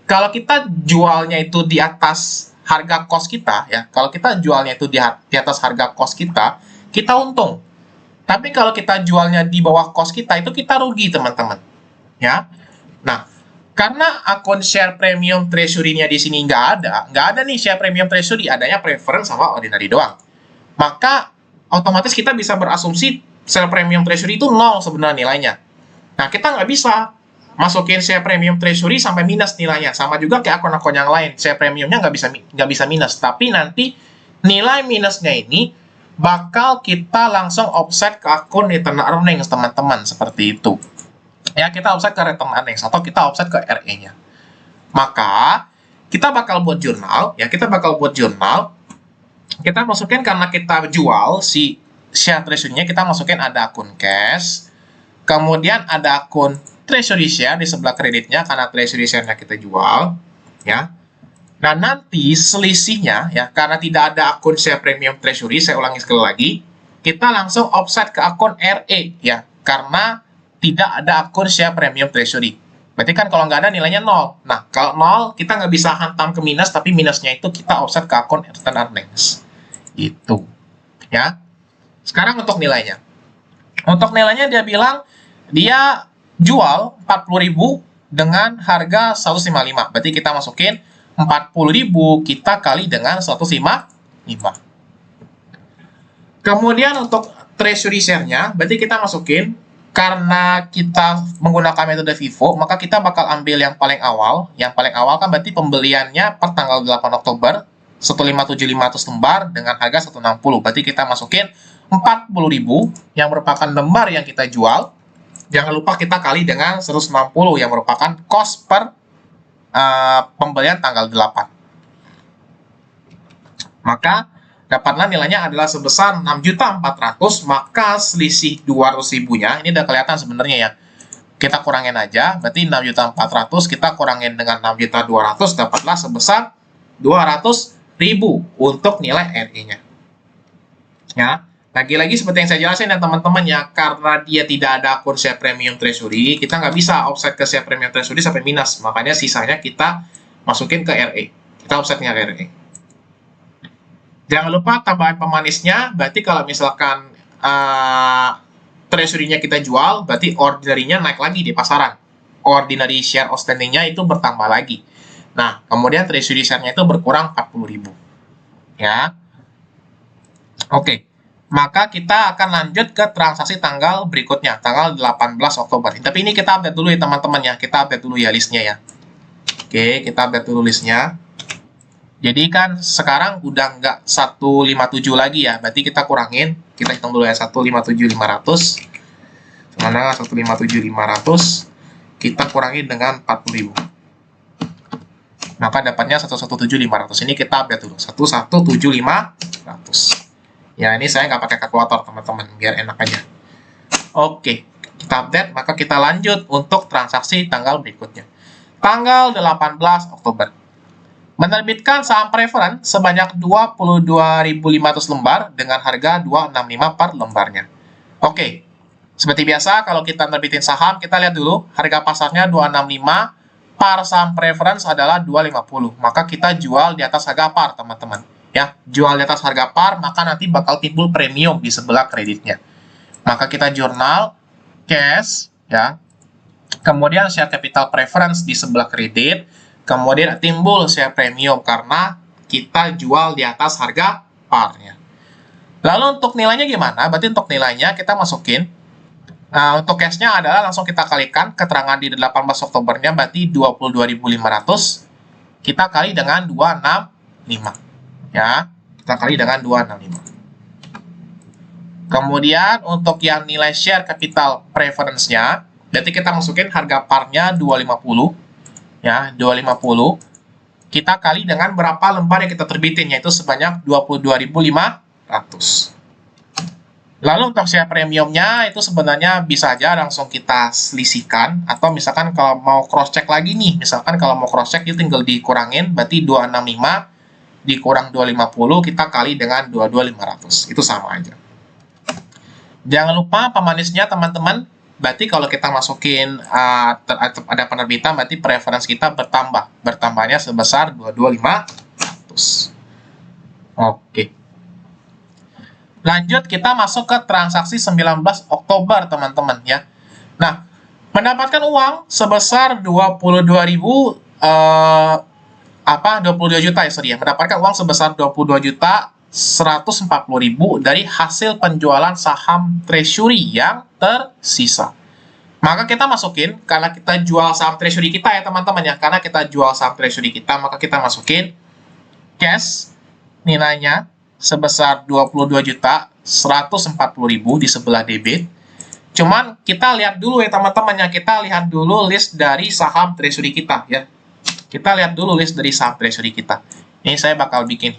Kalau kita jualnya itu di atas harga cost kita, ya. Kalau kita jualnya itu di atas harga cost kita untung. Tapi kalau kita jualnya di bawah cost kita, itu kita rugi, teman-teman. Ya. Nah, karena akun share premium treasury-nya di sini nggak ada nih share premium treasury, adanya preference sama ordinary doang. Maka otomatis kita bisa berasumsi share premium treasury itu 0 sebenarnya nilainya. Nah, kita nggak bisa masukin share premium treasury sampai minus nilainya. Sama juga kayak akun-akun yang lain, share premiumnya nggak bisa minus. Tapi nanti nilai minusnya ini bakal kita langsung offset ke akun retained earnings, teman-teman, seperti itu. Ya, kita offset ke retained earnings atau kita offset ke RE-nya. Maka kita bakal buat jurnal, ya, kita masukin karena kita jual si share treasury-nya, kita masukin ada akun cash, kemudian ada akun treasury share di sebelah kreditnya karena treasury share-nya kita jual, ya. Nah, nanti selisihnya, ya, karena tidak ada akun share premium treasury, saya ulangi sekali lagi, kita langsung offset ke akun RE, ya, karena tidak ada akun share premium treasury. Berarti kan kalau nggak ada nilainya 0. Nah, kalau 0, kita nggak bisa hantam ke minus, tapi minusnya itu kita offset ke akun retained earnings. Itu. Ya. Sekarang untuk nilainya. Untuk nilainya dia bilang, dia jual 40.000 dengan harga 155. Berarti kita masukin 40.000 kita kali dengan 155. Kemudian untuk treasury share-nya, berarti kita masukin, karena kita menggunakan metode FIFO, maka kita bakal ambil yang paling awal. Yang paling awal kan berarti pembeliannya per tanggal 8 Oktober, 157.500 lembar dengan harga 160. Berarti kita masukin 40.000 yang merupakan lembar yang kita jual. Jangan lupa kita kali dengan 160 yang merupakan cost per pembelian tanggal 8. Maka dapatlah nilainya adalah sebesar 6.400.000, maka selisih 200.000-nya, ini udah kelihatan sebenarnya ya. Kita kurangin aja, berarti 6.400.000 kita kurangin dengan 6.200.000, dapatlah sebesar 200.000 untuk nilai RE-nya. Ya, lagi-lagi seperti yang saya jelasin ya teman-teman ya, karena dia tidak ada akun share premium treasury, kita nggak bisa offset ke share premium treasury sampai minus, makanya sisanya kita masukin ke RE. Kita offsetnya ke RE. Jangan lupa tambahan pemanisnya, berarti kalau misalkan treasury-nya kita jual, berarti ordinary-nya naik lagi di pasaran. Ordinary share outstanding-nya itu bertambah lagi. Nah, kemudian treasury share-nya itu berkurang 40.000. Ya. Oke. Maka kita akan lanjut ke transaksi tanggal berikutnya, tanggal 18 Oktober. Tapi ini kita update dulu ya teman-teman ya, kita update dulu ya listnya ya. Oke, kita update dulu listnya. Jadi kan sekarang udah nggak 157 lagi ya, berarti kita kurangin, kita hitung dulu ya, 157.500. Mana 157.500, kita kurangin dengan 40.000. Maka dapatnya 117.500. Ini kita update dulu, 117.500. Ya, ini saya nggak pakai kalkulator, teman-teman, biar enak aja. Oke, kita update, maka kita lanjut untuk transaksi tanggal berikutnya. Tanggal 18 Oktober. Menerbitkan saham preference sebanyak 22.500 lembar dengan harga 265 per lembarnya. Oke, seperti biasa, kalau kita nerbitin saham, kita lihat dulu, harga pasarnya 265, par saham preference adalah 250. Maka kita jual di atas harga par, teman-teman. Ya, jual di atas harga par, maka nanti bakal timbul premium di sebelah kreditnya. Maka kita jurnal, cash, ya. Kemudian share capital preference di sebelah kredit, kemudian timbul share premium karena kita jual di atas harga parnya. Lalu untuk nilainya gimana? Berarti untuk nilainya kita masukin Nah, untuk cash-nya adalah langsung kita kalikan keterangan di 18 Oktobernya, berarti 22.500. Kita kali dengan 265. Ya, kita kali dengan 265. Kemudian untuk yang nilai share capital preference-nya, berarti kita masukin harga par-nya 250. Ya, 250. Kita kali dengan berapa lembar yang kita terbitin, yaitu sebanyak 22.500. Lalu untuk share premiumnya itu sebenarnya bisa aja langsung kita selisihkan, atau misalkan kalau mau cross check lagi nih, misalkan kalau mau cross check itu tinggal dikurangin, berarti 265 dikurang 250 kita kali dengan 22.500, itu sama aja. Jangan lupa pemanisnya teman-teman, berarti kalau kita masukin ada penerbitan, berarti preference kita bertambahnya sebesar 22.500. Oke. Lanjut, kita masuk ke transaksi 19 Oktober, teman-teman ya. Nah, mendapatkan uang sebesar 22.000 22 juta ya, sorry ya. Mendapatkan uang sebesar 22 juta 140.000 dari hasil penjualan saham treasury yang tersisa. Maka kita masukin, karena kita jual saham treasury kita ya teman-teman ya, karena kita jual saham treasury kita, maka kita masukin cash nilainya sebesar 22 juta 140.000 di sebelah debit. Cuman kita lihat dulu ya teman-teman ya, kita lihat dulu list dari saham treasury kita ya. Kita lihat dulu list dari saham treasury kita. Ini saya bakal bikin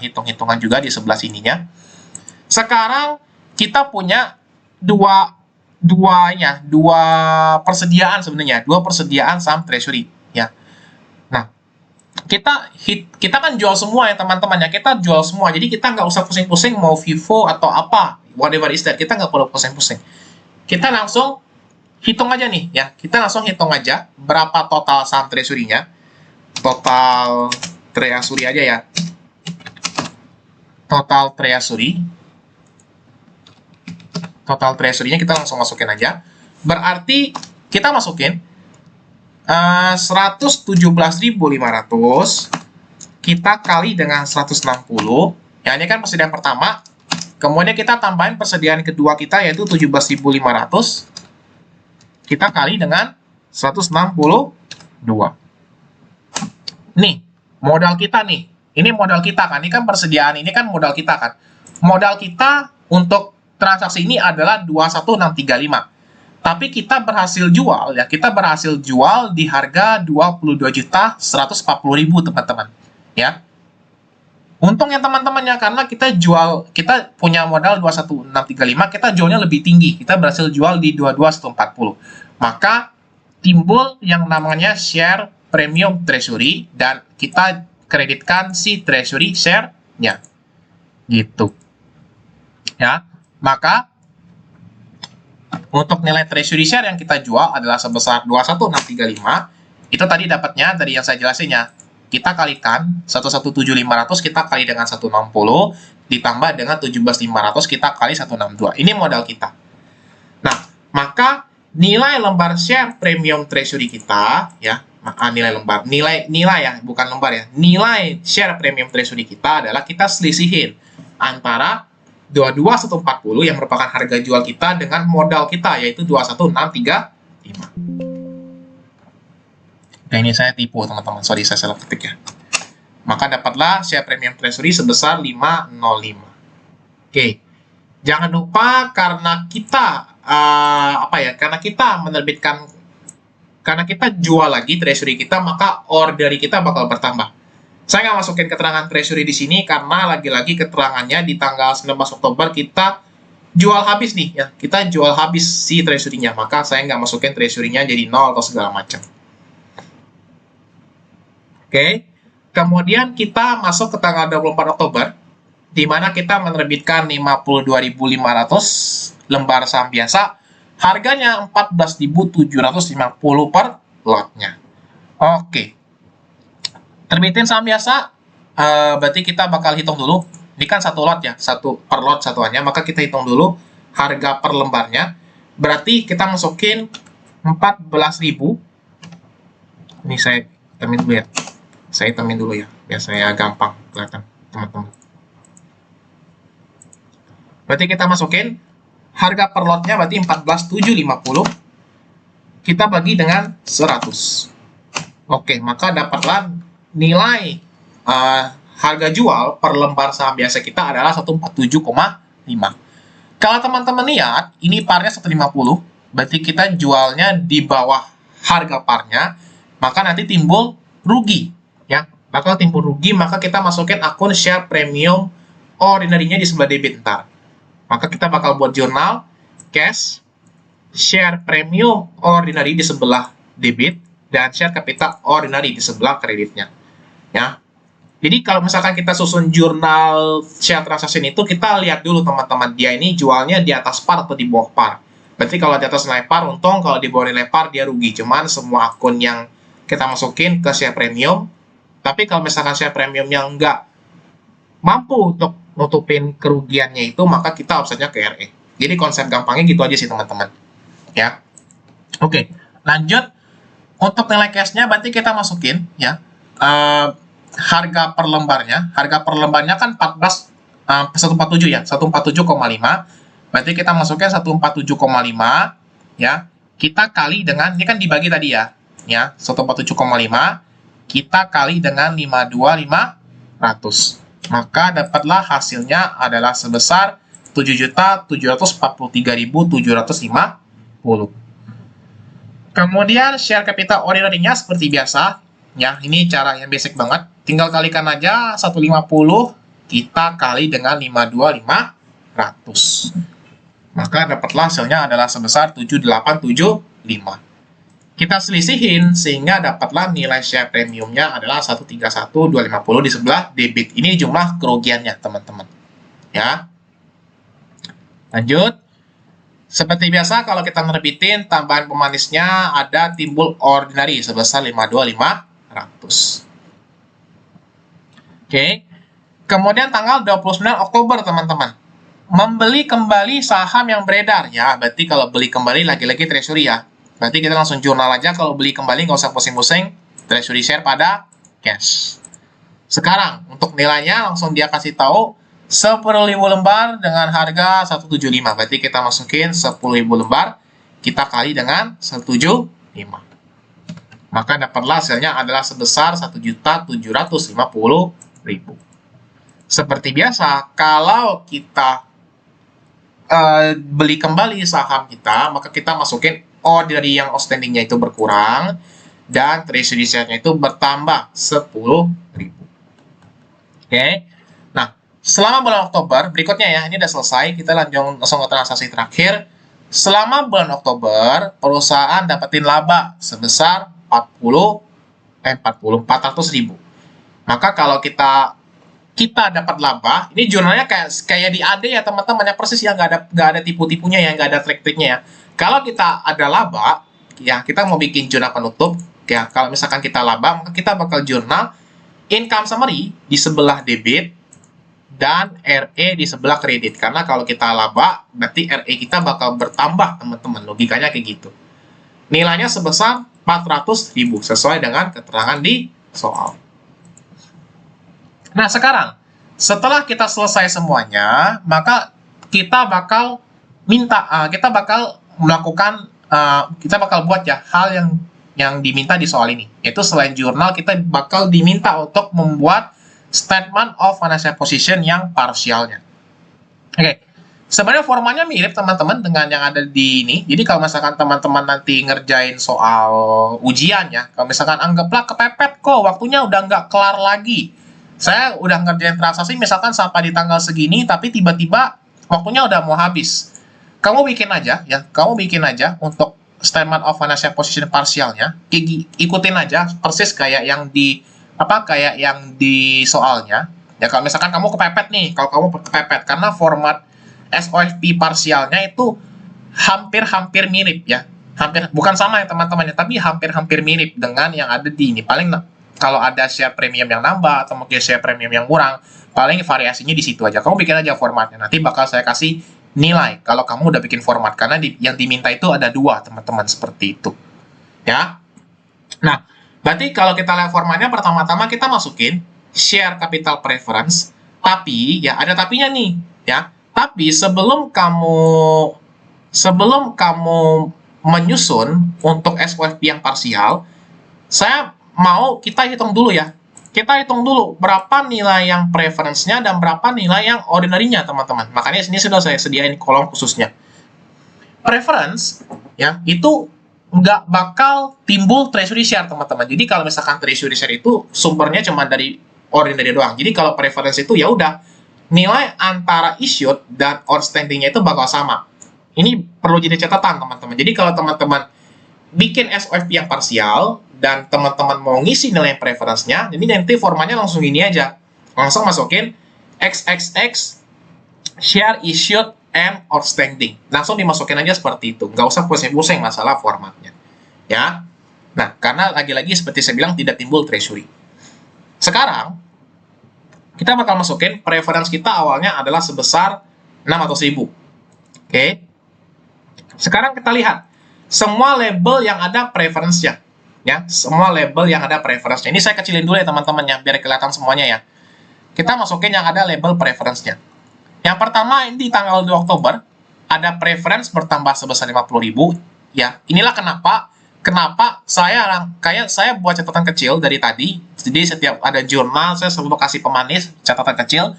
hitung-hitungan juga di sebelah sininya. Sekarang kita punya dua persediaan sebenarnya, dua persediaan saham treasury ya. Nah, kita kan jual semua ya teman-teman ya, kita jual semua, jadi kita nggak usah pusing-pusing mau Vivo atau apa, whatever is that, kita nggak perlu pusing-pusing. Kita langsung hitung aja nih ya, kita langsung hitung aja berapa total saham treasury-nya, total treasury aja ya, total treasury-nya kita langsung masukin aja, berarti kita masukin 117.500 kita kali dengan 160. Ya, ini kan persediaan pertama. Kemudian kita tambahin persediaan kedua kita, yaitu 17.500. Kita kali dengan 162. Nih, modal kita nih. Ini modal kita kan. Ini kan persediaan, ini kan modal kita kan. Modal kita untuk transaksi ini adalah 21.635. Tapi kita berhasil jual ya, kita berhasil jual di harga 22.140.000 teman-teman ya. Untungnya teman-temannya, karena kita punya modal 21.635, kita jualnya lebih tinggi, kita berhasil jual di 22.140. Maka timbul yang namanya share premium treasury, dan kita kreditkan si treasury share-nya gitu ya. Maka untuk nilai treasury share yang kita jual adalah sebesar 21.635. Itu tadi dapatnya dari yang saya jelasin ya. Kita kalikan 117.500 kita kali dengan 160 ditambah dengan 17.500 kita kali 162. Ini modal kita. Nah, maka nilai lembar share premium treasury kita ya, nilai ya, bukan lembar ya. Nilai share premium treasury kita adalah kita selisihin antara 22.140 yang merupakan harga jual kita dengan modal kita, yaitu 21.635. Nah, ini saya tipu teman-teman, sorry saya salah ketik ya. Maka dapatlah share premium treasury sebesar 505. Oke, jangan lupa karena kita karena kita jual lagi treasury kita, maka order kita bakal bertambah. Saya nggak masukin keterangan treasury di sini karena lagi-lagi keterangannya di tanggal 19 Oktober kita jual habis nih ya. Kita jual habis si treasury-nya, maka saya nggak masukin treasury-nya jadi 0 atau segala macam. Oke. Kemudian kita masuk ke tanggal 24 Oktober, di mana kita menerbitkan 52.500 lembar saham biasa. Harganya 14.750 per lotnya. Oke. Terbitin saham biasa, berarti kita bakal hitung dulu. Ini kan satu lot ya, per lot satuannya, maka kita hitung dulu harga per lembarnya. Berarti kita masukin 14.000. Ini saya hitamin dulu ya. Saya hitamin dulu ya, biar saya gampang kelihatan teman-teman. Berarti kita masukin harga per lotnya berarti 14.750. Kita bagi dengan 100. Oke, maka dapatlah nilai harga jual per lembar saham biasa kita adalah 147,5. Kalau teman-teman lihat, ini parnya 150, berarti kita jualnya di bawah harga parnya, maka nanti timbul rugi, ya. Bakal timbul rugi, maka kita masukin akun share premium ordinary-nya di sebelah debit ntar. Maka kita bakal buat jurnal cash share premium ordinary di sebelah debit dan share capital ordinary di sebelah kreditnya, ya. Jadi kalau misalkan kita susun jurnal share transaction itu, kita lihat dulu teman-teman, dia ini jualnya di atas par atau di bawah par. Berarti kalau di atas nilai par untung, kalau di bawah nilai par dia rugi. Cuman semua akun yang kita masukin ke share premium, tapi kalau misalkan share premium yang nggak mampu untuk nutupin kerugiannya itu, maka kita offsetnya ke RE. Jadi konsep gampangnya gitu aja sih teman-teman, ya. Oke, lanjut. Untuk nilai cashnya berarti kita masukin, ya, harga per lembarnya kan 147 ya, 147,5. Berarti kita masukin 147,5, ya. Kita kali dengan, ini kan dibagi tadi ya, 147,5 kita kali dengan 52.500. Maka dapatlah hasilnya adalah sebesar 7.743.750. Kemudian share capital ordinary-nya seperti biasa, ya. Ini cara yang basic banget. Tinggal kalikan aja 150 kita kali dengan 52.500. Maka dapatlah hasilnya adalah sebesar 7.875. Kita selisihin sehingga dapatlah nilai share premiumnya adalah 131.250 di sebelah debit. Ini jumlah kerugiannya, teman-teman, ya. Lanjut. Seperti biasa kalau kita nerbitin tambahan pemanisnya ada timbul ordinary sebesar 52.500. Oke. Kemudian tanggal 29 Oktober, teman-teman. Membeli kembali saham yang beredar. Ya, berarti kalau beli kembali lagi-lagi treasury ya. Berarti kita langsung jurnal aja kalau beli kembali, nggak usah pusing-pusing. Treasury share pada cash. Sekarang, untuk nilainya langsung dia kasih tahu 10.000 lembar dengan harga 175. Berarti kita masukin 10.000 lembar, kita kali dengan 175. Maka dapatlah hasilnya adalah sebesar 1.750.000. Seperti biasa, kalau kita beli kembali saham kita, maka kita masukin ordinary yang outstanding-nya itu berkurang, dan treasury share-nya itu bertambah 10.000. Oke. Nah, selama bulan Oktober, berikutnya ya, ini udah selesai, kita langsung ke transaksi terakhir. Selama bulan Oktober, perusahaan dapetin laba sebesar 400.000. Maka kalau kita dapat laba, ini jurnalnya kayak di AD ya teman-teman, ya persis ya, nggak ada tipu-tipunya ya, nggak ada trik-triknya ya. Kalau kita ada laba, ya kita mau bikin jurnal penutup, ya kalau misalkan kita laba, maka kita bakal jurnal income summary di sebelah debit dan RE di sebelah kredit. Karena kalau kita laba, berarti RE kita bakal bertambah, teman-teman. Logikanya kayak gitu. Nilainya sebesar 400.000 sesuai dengan keterangan di soal. Nah, sekarang setelah kita selesai semuanya, maka kita bakal buat ya hal yang diminta di soal ini. Yaitu selain jurnal, kita bakal diminta untuk membuat statement of financial position yang parsialnya. Oke. Sebenarnya formatnya mirip teman-teman dengan yang ada di ini. Jadi kalau misalkan teman-teman nanti ngerjain soal ujian ya, kalau misalkan anggaplah kepepet kok, waktunya udah nggak kelar lagi. Saya udah ngerjain transaksi misalkan sampai di tanggal segini, tapi tiba-tiba waktunya udah mau habis. Kamu bikin aja untuk statement of financial position parsialnya, ikutin aja persis kayak yang di soalnya. Ya kalau misalkan kamu kepepet karena format SOFP parsialnya itu hampir mirip ya. Bukan sama ya teman-teman, tapi hampir mirip dengan yang ada di ini. Paling kalau ada share premium yang nambah atau mungkin share premium yang kurang, paling variasinya di situ aja. Kamu bikin aja formatnya. Nanti bakal saya kasih nilai kalau kamu udah bikin format, karena yang diminta itu ada 2, teman-teman, seperti itu. Ya. Nah, berarti kalau kita lihat formatnya, pertama-tama kita masukin share capital preference, tapi ya ada tapinya nih, ya. Tapi sebelum kamu sebelum kamu menyusun untuk SOFP yang parsial, saya mau kita hitung dulu ya. Kita hitung dulu berapa nilai yang preference-nya dan berapa nilai yang ordinary-nya, teman-teman. Makanya sini sudah saya sediain kolom khususnya. Preference, ya, itu nggak bakal timbul treasury share, teman-teman. Jadi kalau misalkan treasury share itu sumbernya cuma dari ordinary doang. Jadi kalau preference itu ya udah nilai antara issued dan outstanding-nya itu bakal sama. Ini perlu jadi catatan, teman-teman. Jadi kalau teman-teman bikin SOFP yang parsial dan teman-teman mau ngisi nilai preference-nya, jadi nanti formatnya langsung ini aja. Langsung masukin XXX share issued and outstanding. Langsung dimasukin aja seperti itu. Nggak usah pusing-pusing masalah formatnya. Ya. Nah, karena lagi-lagi seperti saya bilang tidak timbul treasury. Sekarang, kita bakal masukin preference kita awalnya adalah sebesar 600.000. Oke. Sekarang kita lihat semua label yang ada preference-nya. Ya, semua label yang ada preference-nya. Ini saya kecilin dulu ya teman-teman ya, biar kelihatan semuanya ya. Kita masukin yang ada label preference-nya. Yang pertama, ini di tanggal 2 Oktober, ada preference bertambah sebesar 50.000. Ya, inilah kenapa saya buat catatan kecil dari tadi. Jadi setiap ada jurnal, saya selalu kasih pemanis catatan kecil,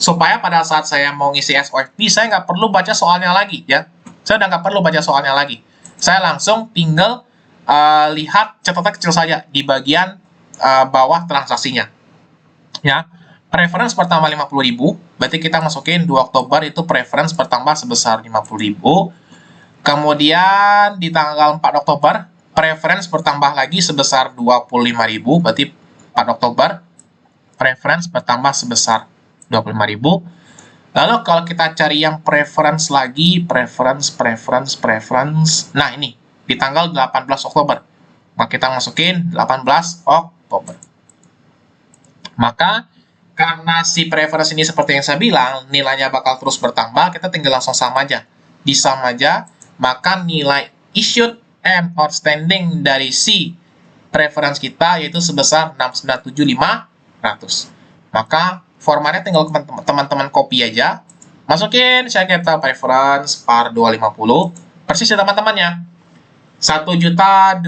supaya pada saat saya mau ngisi SOFP, saya nggak perlu baca soalnya lagi. Ya, saya udah nggak perlu baca soalnya lagi. Saya langsung tinggal lihat catatan kecil saja di bagian bawah transaksinya. Ya, preference pertama 50.000, berarti kita masukin 2 Oktober itu preference bertambah sebesar 50.000. Kemudian di tanggal 4 Oktober, preference bertambah lagi sebesar 25.000, berarti 4 Oktober, preference bertambah sebesar 25.000. Lalu kalau kita cari yang preference lagi, preference. Nah, ini di tanggal 18 Oktober. Maka kita masukin 18 Oktober. Maka karena si preference ini seperti yang saya bilang, nilainya bakal terus bertambah, kita tinggal langsung sama aja. Di sama aja, maka nilai issued and outstanding dari si preference kita yaitu sebesar 697.500. Maka formatnya tinggal teman-teman copy aja, masukin share capital preference par 250, persis ya teman-temannya. 1.250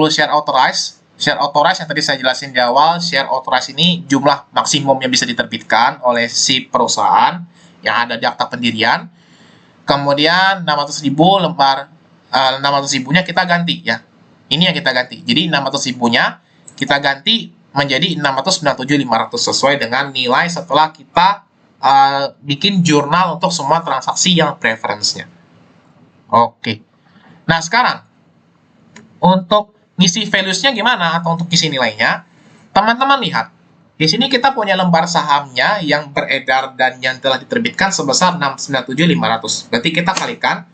share authorized. Share authorized yang tadi saya jelasin di awal, share authorized ini jumlah maksimum yang bisa diterbitkan oleh si perusahaan yang ada di akta pendirian. Kemudian 600.000 lembar 600.000-nya kita ganti ya. Ini yang kita ganti. Jadi 600.000-nya kita ganti menjadi 697.500 sesuai dengan nilai setelah kita bikin jurnal untuk semua transaksi yang preference-nya. Oke. Nah, sekarang untuk ngisi values-nya gimana atau untuk isi nilainya? Teman-teman lihat. Di sini kita punya lembar sahamnya yang beredar dan yang telah diterbitkan sebesar 697.500. Berarti kita kalikan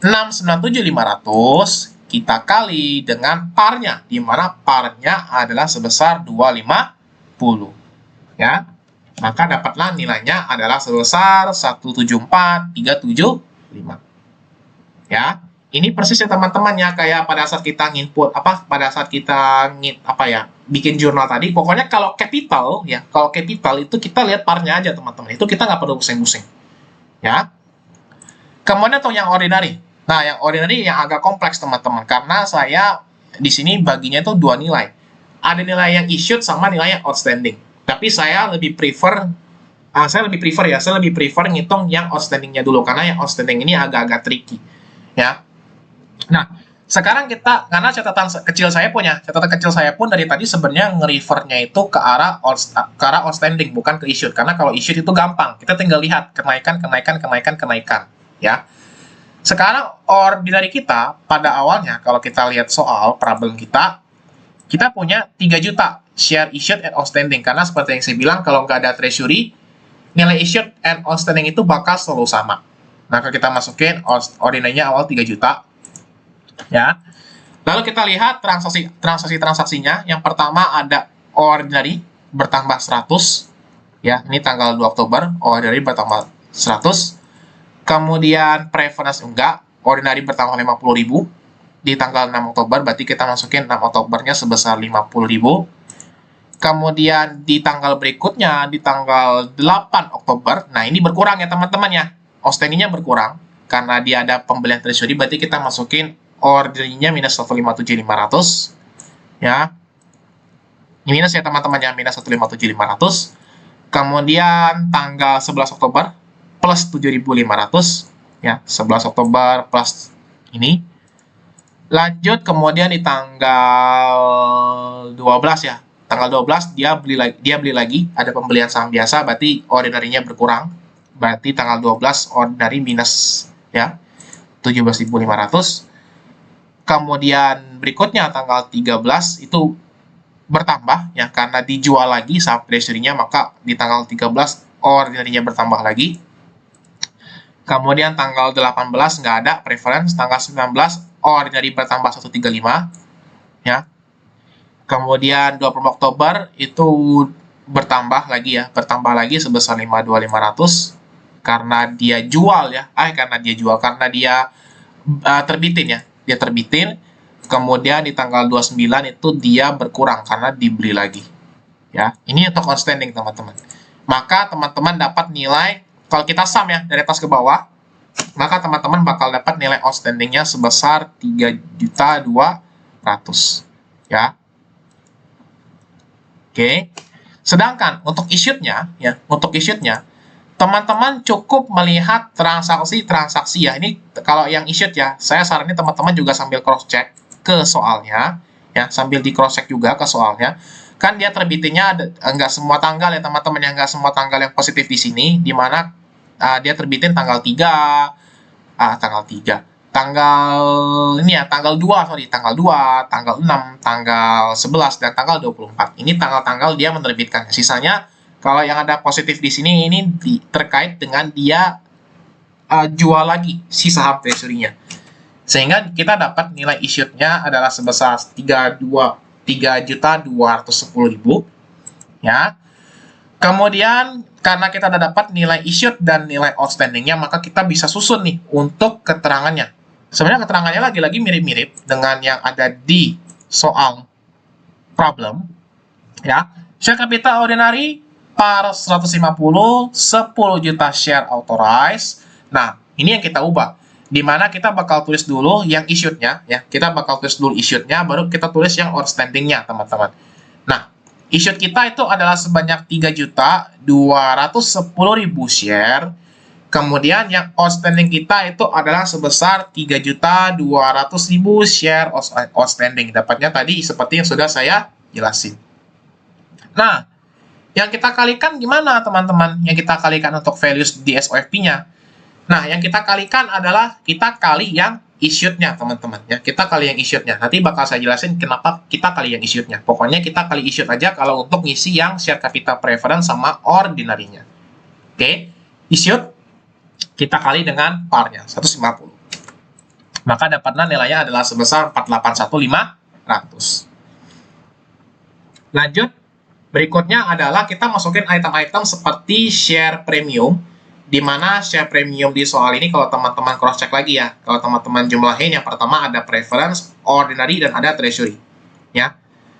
697.500 kita kali dengan parnya, di mana parnya adalah sebesar 250. Ya. Maka dapatlah nilainya adalah sebesar 174.375. Ya. Ini persis ya teman-teman ya, kayak pada saat kita pada saat kita bikin jurnal tadi. Pokoknya kalau capital ya, kalau capital itu kita lihat parnya aja teman-teman. Itu kita nggak perlu pusing-pusing. Ya. Kemudian untuk yang ordinary. Nah, yang ordinary yang agak kompleks teman-teman, karena saya di sini baginya itu dua nilai. Ada nilai yang issued sama nilai yang outstanding. Tapi saya lebih prefer ngitung yang outstandingnya dulu, karena yang outstanding ini agak-agak tricky. Ya. Nah, sekarang karena catatan kecil saya pun dari tadi sebenarnya nge-refernya itu ke arah outstanding, bukan ke issued. Karena kalau issued itu gampang, kita tinggal lihat kenaikan, ya. Sekarang ordinary kita pada awalnya, kalau kita lihat soal problem kita punya 3 juta share issued and outstanding. Karena seperti yang saya bilang, kalau nggak ada treasury, nilai issued and outstanding itu bakal selalu sama. Maka kita masukin ordinary-nya awal 3 juta. Ya. Lalu kita lihat transaksinya. Yang pertama ada ordinary bertambah 100. Ya, ini tanggal 2 Oktober, ordinary bertambah 100. Kemudian preference enggak, ordinary bertambah 50.000 di tanggal 6 Oktober, berarti kita masukin 6 Oktobernya sebesar 50.000. Kemudian di tanggal berikutnya, di tanggal 8 Oktober, nah ini berkurang ya teman-teman ya, outstanding-nya berkurang. karena dia ada pembelian treasury, berarti kita masukin ordinary-nya minus 157.500 ya. Ini minus ya teman-teman ya, minus 157.500. Kemudian tanggal 11 Oktober plus 7.500 ya, 11 Oktober plus ini. Lanjut kemudian di tanggal 12 ya. Tanggal 12 dia beli lagi, ada pembelian saham biasa, berarti ordinary-nya berkurang. Berarti tanggal 12 ordinary minus ya 17.500. Kemudian berikutnya tanggal 13 itu bertambah ya, karena dijual lagi saham treasury-nya, maka di tanggal 13 ordinary-nya bertambah lagi. Kemudian tanggal 18 nggak ada preference, tanggal 19 ordinary bertambah 135 ya. Kemudian 20 Oktober itu bertambah lagi ya, bertambah lagi sebesar 52.500 karena dia jual ya, karena dia terbitin ya, dia terbitin. Kemudian di tanggal 29 itu dia berkurang karena dibeli lagi ya. Ini untuk outstanding teman-teman. Maka teman-teman dapat nilai, kalau kita sum ya dari atas ke bawah, maka teman-teman bakal dapat nilai outstandingnya sebesar 3.200.000 ya. Oke. Sedangkan untuk issued-nya ya, teman-teman cukup melihat transaksi ya. Ini kalau yang issued ya, saya saranin teman-teman juga sambil cross check ke soalnya ya, sambil di cross check juga ke soalnya. Kan dia terbitinnya enggak semua tanggal ya teman-teman, yang enggak semua tanggal yang positif di sini, di mana dia terbitin tanggal 3, tanggal 2, tanggal 6, tanggal 11, dan tanggal 24. Ini tanggal-tanggal dia menerbitkan. Sisanya, kalau yang ada positif di sini, ini terkait dengan dia jual lagi si saham treasury-nya. Sehingga kita dapat nilai issued-nya adalah sebesar 3.210.000 ya. Kemudian karena kita udah dapat nilai issued dan nilai outstanding-nya, maka kita bisa susun nih untuk keterangannya. Sebenarnya keterangannya lagi-lagi mirip-mirip dengan yang ada di soal problem ya. Share capital ordinary par 150, 10 juta share authorized. Nah, ini yang kita ubah. Dimana kita bakal tulis dulu yang issued-nya ya. Kita bakal tulis dulu issued-nya, baru kita tulis yang outstanding-nya teman-teman. Nah, issued kita itu adalah sebanyak 3.210.000 share. Kemudian yang outstanding kita itu adalah sebesar 3.200.000 share outstanding. Dapatnya tadi seperti yang sudah saya jelasin. Nah, yang kita kalikan gimana teman-teman? Yang kita kalikan untuk values di SOFP-nya. Nah, yang kita kalikan adalah kita kali yang issued-nya teman-teman ya. Kita kali yang issued-nya. Nanti bakal saya jelasin kenapa kita kali yang issued-nya. Pokoknya kita kali issued aja kalau untuk ngisi yang share capital preference sama ordinary-nya. Oke. Issued kita kali dengan par-nya 150. Maka dapatnya nilainya adalah sebesar 481.500. Lanjut. Berikutnya adalah kita masukin item-item seperti share premium, di mana share premium di soal ini kalau teman-teman cross check lagi ya, kalau teman-teman jumlahin, yang pertama ada preference, ordinary, dan ada treasury ya.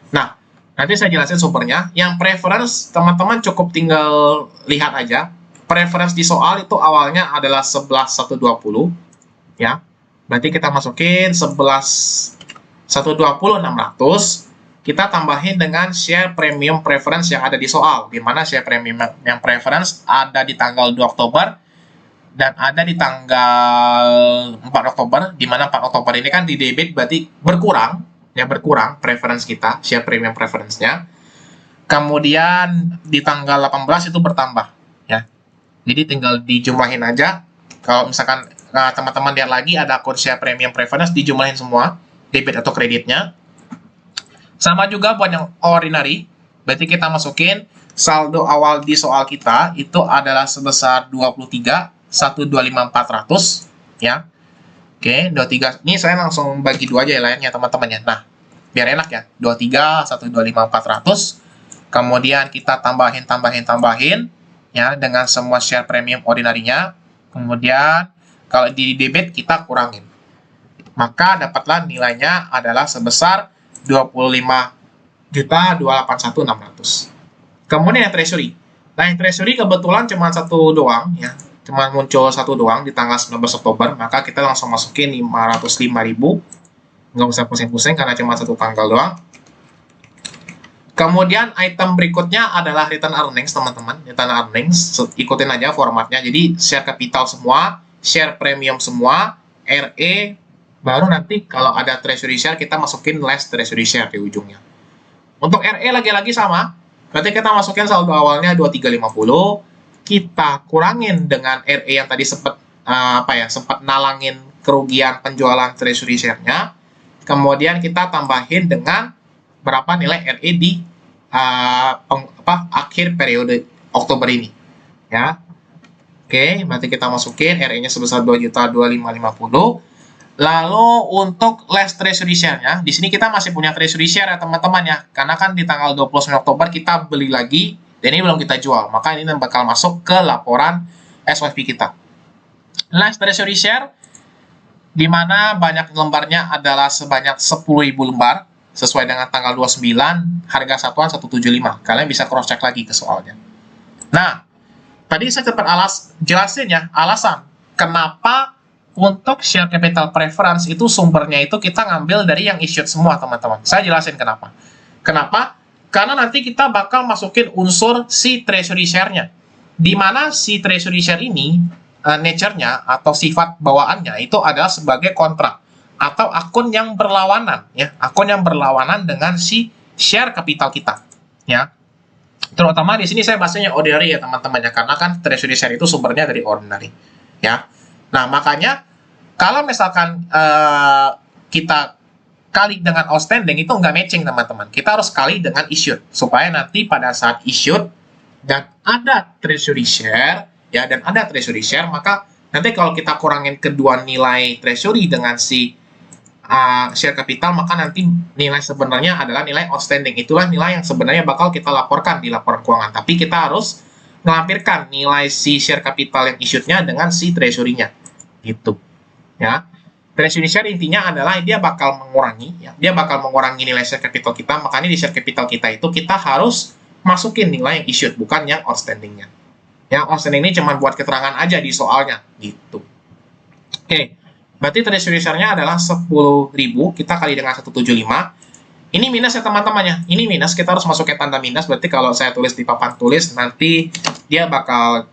Nah, nanti saya jelasin sumbernya. Yang preference teman-teman cukup tinggal lihat aja. Preference di soal itu awalnya adalah 11.120 ya. Berarti kita masukin 11.120.600. Kita tambahin dengan share premium preference yang ada di soal, di mana share premium yang preference ada di tanggal 2 Oktober dan ada di tanggal 4 Oktober, di mana 4 Oktober ini kan di debit, berarti berkurang preference kita, share premium preference-nya. Kemudian di tanggal 18 itu bertambah ya. Jadi tinggal dijumlahin aja. Kalau misalkan teman-teman lihat lagi ada kode share premium preference, dijumlahin semua debit atau kreditnya. Sama juga buat yang ordinary, berarti kita masukin saldo awal di soal kita itu adalah sebesar 23.125.400 ya. Oke, 23. Ini saya langsung bagi dua aja ya lainnya teman-teman ya. Nah, biar enak ya. 23.125.400. Kemudian kita tambahin ya dengan semua share premium ordinary-nya. Kemudian kalau di debit kita kurangin. Maka dapatlah nilainya adalah sebesar 25.281.600. Kemudian yang treasury. Nah, yang treasury kebetulan cuma satu doang ya. cuma muncul satu doang di tanggal 19 Oktober, maka kita langsung masukin 505.000. Nggak usah pusing-pusing karena cuma satu tanggal doang. Kemudian item berikutnya adalah return earnings, teman-teman. Return earnings, ikutin aja formatnya. Jadi share capital semua, share premium semua, RE, baru nanti kalau ada treasury share kita masukin less treasury share di ujungnya. Untuk RE lagi-lagi sama, berarti kita masukin saldo awalnya 2350, kita kurangin dengan RE yang tadi sempat sempat nalangin kerugian penjualan treasury share-nya. Kemudian kita tambahin dengan berapa nilai RE di akhir periode Oktober ini, ya. Oke, berarti kita masukin RE-nya sebesar 2.2550. Lalu untuk less treasury share-nya, di sini kita masih punya treasury share ya teman-teman ya, karena kan di tanggal 29 Oktober kita beli lagi dan ini belum kita jual, maka ini bakal masuk ke laporan SOP kita. Less treasury share, di mana banyak lembarnya adalah sebanyak 10.000 lembar, sesuai dengan tanggal 29, harga satuan 175. Kalian bisa cross-check lagi ke soalnya. Nah, tadi saya sempat jelasin ya, alasan kenapa untuk share capital preference itu sumbernya itu kita ngambil dari yang issued semua, teman-teman. Saya jelasin kenapa. Kenapa? Karena nanti kita bakal masukin unsur si treasury share-nya. Di mana si treasury share ini, nature-nya atau sifat bawaannya itu adalah sebagai kontrak atau akun yang berlawanan, ya, akun yang berlawanan dengan si share capital kita, ya. Terutama di sini saya bahasanya ordinary ya teman-teman ya, karena kan treasury share itu sumbernya dari ordinary, ya. Nah makanya kalau misalkan kita kali dengan outstanding itu nggak matching teman-teman, kita harus kali dengan issued supaya nanti pada saat issued dan ada treasury share, ya, dan ada treasury share, maka nanti kalau kita kurangin kedua nilai treasury dengan si share capital, maka nanti nilai sebenarnya adalah nilai outstanding. Itulah nilai yang sebenarnya bakal kita laporkan di laporan keuangan. Tapi kita harus melampirkan nilai si share capital yang issued-nya dengan si treasury-nya. Gitu. Ya. Treasury share intinya adalah dia bakal mengurangi, ya. Dia bakal mengurangi nilai share capital kita. Makanya di share capital kita itu kita harus masukin nilai yang issued, bukan yang outstanding-nya. Yang outstanding ini cuma buat keterangan aja di soalnya. Gitu. Oke. Berarti treasury share-nya adalah 10.000, kita kali dengan 175. Ini minus ya teman-teman ya. Ini minus, kita harus masukin tanda minus. Berarti kalau saya tulis di papan tulis, nanti dia bakal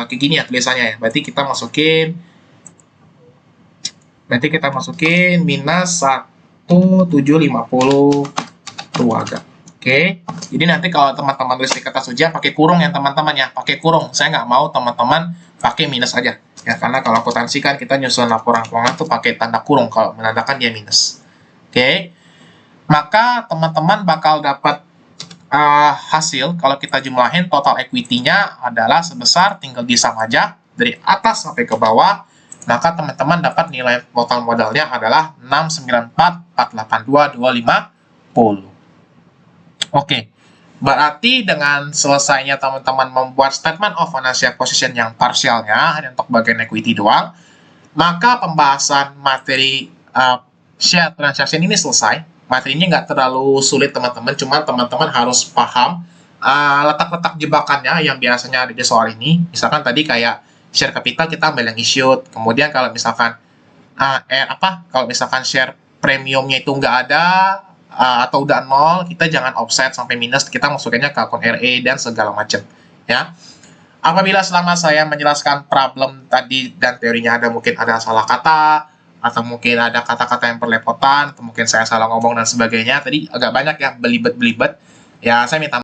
kayak gini ya tulisannya ya. Berarti kita masukin minus 1750 keluarga. Oke. Jadi nanti kalau teman-teman tulis di kertas ujian, pakai kurung ya teman-teman ya. Pakai kurung. Saya nggak mau teman-teman pakai minus aja. Ya, karena kalau akuntansi kan kita nyusun laporan keuangan tuh pakai tanda kurung kalau menandakan dia minus. Oke. Maka teman-teman bakal dapat hasil kalau kita jumlahin total equity-nya adalah sebesar, tinggal disam aja dari atas sampai ke bawah, maka teman-teman dapat nilai total modalnya adalah 694.482.250. Oke. Berarti dengan selesainya teman-teman membuat statement of financial position yang parsialnya, hanya untuk bagian equity doang, maka pembahasan materi share transaction ini selesai. Materinya nggak terlalu sulit teman-teman, cuma teman-teman harus paham letak-letak jebakannya yang biasanya ada di soal ini. Misalkan tadi kayak share capital kita ambil yang issued, kemudian kalau misalkan kalau misalkan share premiumnya itu nggak ada, atau udah nol, kita jangan offset sampai minus, kita masukinnya ke akun RE dan segala macam, ya. Apabila selama saya menjelaskan problem tadi dan teorinya mungkin ada salah kata, atau mungkin ada kata-kata yang berlepotan, atau mungkin saya salah ngomong dan sebagainya, tadi agak banyak ya belibet-belibet, ya saya minta